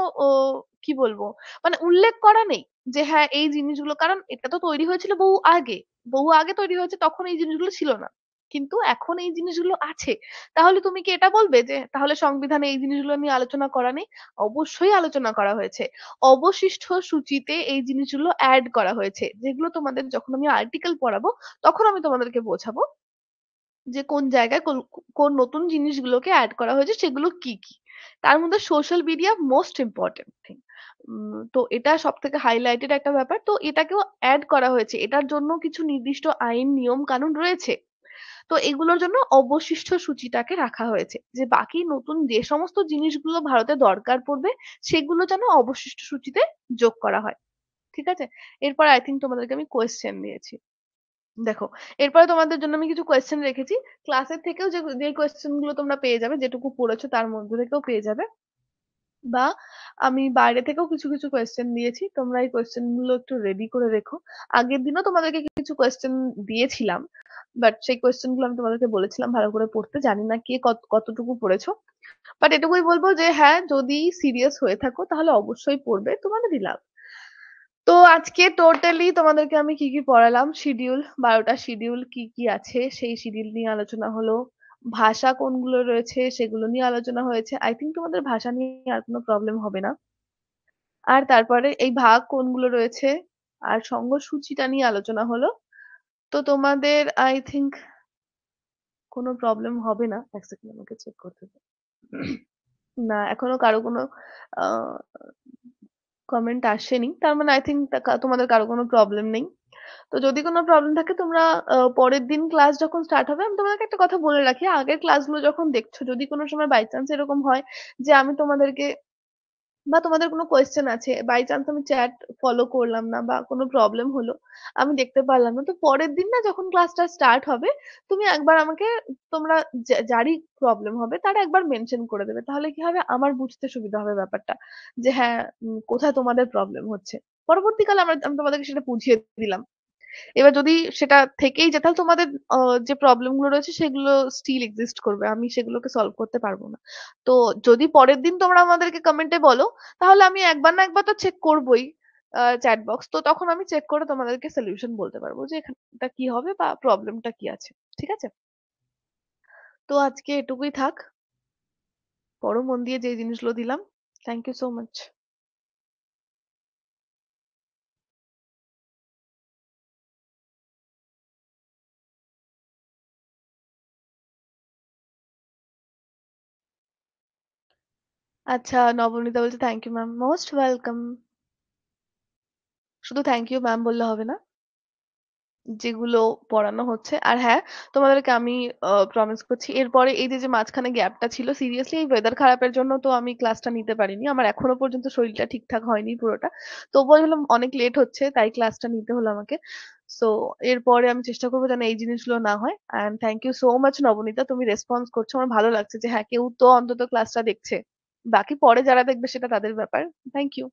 কি বলবো, মানে উল্লেখ করা নেই যে হ্যাঁ এই জিনিসগুলো, কারণ এটা তো তৈরি হয়েছিল বহু আগে তৈরি হয়েছে, তখন এই জিনিসগুলো ছিল না। কিন্তু এখন এই জিনিসগুলো আছে। তাহলে তুমি কি এটা বলবে যে তাহলে সংবিধানে এই জিনিসগুলো নিয়ে আলোচনা করা নেই? অবশ্যই আলোচনা করা হয়েছে। অবশিষ্ট সূচিতে এই জিনিসগুলো অ্যাড করা হয়েছে, যেগুলো তোমাদের যখন আমি আর্টিকেল পড়াবো তখন আমি তোমাদেরকে বোঝাবো যে কোন জায়গায় কোন কোন নতুন জিনিসগুলোকে অ্যাড করা হয়েছে, সেগুলো কি কি। তার মধ্যে social media most important thing. তো এটা সব থেকে হাইলাইটেড একটা ব্যাপার, তো এটাকেও অ্যাড করা হয়েছে। এটার জন্য কিছু নির্দিষ্ট আইন নিয়ম কানুন রয়েছে। তো এগুলোর জন্য অবশিষ্ট সূচিটাকে রাখা হয়েছে, যে বাকি নতুন যে সমস্ত জিনিসগুলো ভারতে দরকার পড়বে, সেগুলো যেন অবশিষ্ট সূচিতে যোগ করা হয়। ঠিক আছে? এরপর আই থিঙ্ক তোমাদেরকে আমি কোয়েশ্চেন দিয়েছি। দেখো, এরপরে তোমাদের জন্য আমি কিছু কোয়েশ্চেন রেখেছি। ক্লাসের থেকেও যে যে কোয়েশ্চেন গুলো তোমরা পেয়ে যাবে, যেটুকু পড়েছো তার মধ্যে থেকেও পেয়ে যাবে, বা আমি বাইরে থেকেও কিছু কিছু কোয়েশ্চেন দিয়েছি। তোমরা এই কোয়েশ্চেন গুলো একটু রেডি করে রেখো। আগের দিনও তোমাদেরকে কিছু কোয়েশ্চেন দিয়েছিলাম, বাট সেই কোয়েশ্চেন গুলো আমি তোমাদেরকে বলেছিলাম ভালো করে পড়তে। জানি না কে কতটুকু পড়েছো, বাট এটুকুই বলবো যে হ্যাঁ, যদি সিরিয়াস হয়ে থাকো তাহলে অবশ্যই পড়বে, তোমাদের দিলাম। তো আজকে টোটালি তোমাদেরকে আমি কি কি পড়ালাম, শিডিউল, 12টা শিডিউল কি কি আছে সেই শিডিউল নিয়ে আলোচনা হলো। ভাষা কোনগুলো রয়েছে সেগুলো নিয়ে আলোচনা হয়েছে। আই থিঙ্ক তোমাদের ভাষা নিয়ে আর কোনো প্রবলেম হবে না। আর তারপরে এই ভাগ কোনগুলো রয়েছে আর সূচিটা নিয়ে আলোচনা হলো। তো তোমাদের আই থিঙ্ক কোনো প্রবলেম হবে না। এক সেকেন্ড, আমাকে চেক করতে দাও। না, এখনো কারো কোনো কমেন্ট আসেনি, তার মানে আই থিঙ্ক তোমাদের কারো কোনো প্রবলেম নেই। তো যদি কোনো প্রবলেম থাকে তোমরা পরের দিন ক্লাস যখন স্টার্ট হবে, আমি তোমাদেরকে একটা কথা বলে রাখি, আগের ক্লাসগুলো যখন দেখছো যদি কোনো সময় বাই চান্স এরকম হয় যে আমি তোমাদেরকে বা তোমাদের কোনো কোয়েশ্চেন আছে, বাই চান্স আমি চ্যাট ফলো করলাম না বা কোনো প্রবলেম হলো, আমি দেখতে পারলাম না, তো পরের দিন না যখন ক্লাসটা স্টার্ট হবে, তুমি একবার আমাকে, তোমরা যারই প্রবলেম হবে তারা একবার মেনশন করে দেবে, তাহলে কি হবে, আমার বুঝতে সুবিধা হবে ব্যাপারটা, যে হ্যাঁ কোথায় তোমাদের প্রবলেম হচ্ছে। পরবর্তীকালে আমি তোমাদেরকে সেটা বুঝিয়ে দিলাম। এবার যদি সেটা থেকেই যায়, তাহলে তোমাদের যে প্রবলেম গুলো রয়েছে সেগুলো স্টিল এক্সিস্ট করবে, আমি সেগুলোকে সলভ করতে পারবো না। তো যদি পরের দিন তোমরা আমাদেরকে কমেন্টে বলো, তাহলে আমি একবার না একবার তো চেক করবোই চ্যাট বক্স, তো তখন আমি চেক করে তোমাদেরকে সলিউশন বলতে পারবো যে এখানটা কি হবে বা প্রবলেমটা কি আছে। ঠিক আছে? তো আজকে এটুকুই থাক, পড়ো মন দিয়ে যে জিনিসগুলো দিলাম। Thank you so much. আচ্ছা, নবনীতা বলছে thank you ma'am, most welcome. শুধু থ্যাংক ইউ ম্যাম বললে হবে না, যেগুলো পড়ানো হচ্ছে। আর হ্যাঁ, তোমাদেরকে আমি প্রমিস করছি এরপরে এই যে যে মাঝখানে গ্যাপটা ছিল, সিরিয়াসলি এই ওয়েদার খারাপের জন্য তো আমি ক্লাসটা নিতে পারিনি। আমার এখনো পর্যন্ত শরীরটা ঠিকঠাক হয়নি পুরোটা। তবুও ভাবলাম অনেক লেট হচ্ছে, তাই ক্লাসটা নিতে হলো আমাকে। সো এরপরে আমি চেষ্টা করবো যেন এই জিনিসগুলো না হয়। And thank you so much Nabanita, তুমি রেসপন্স করছো, আমার ভালো লাগছে যে হ্যাঁ কেউ তো অন্তত ক্লাসটা দেখছে। বাকি পরে যারা দেখবে সেটা তাদের ব্যাপার। Thank you.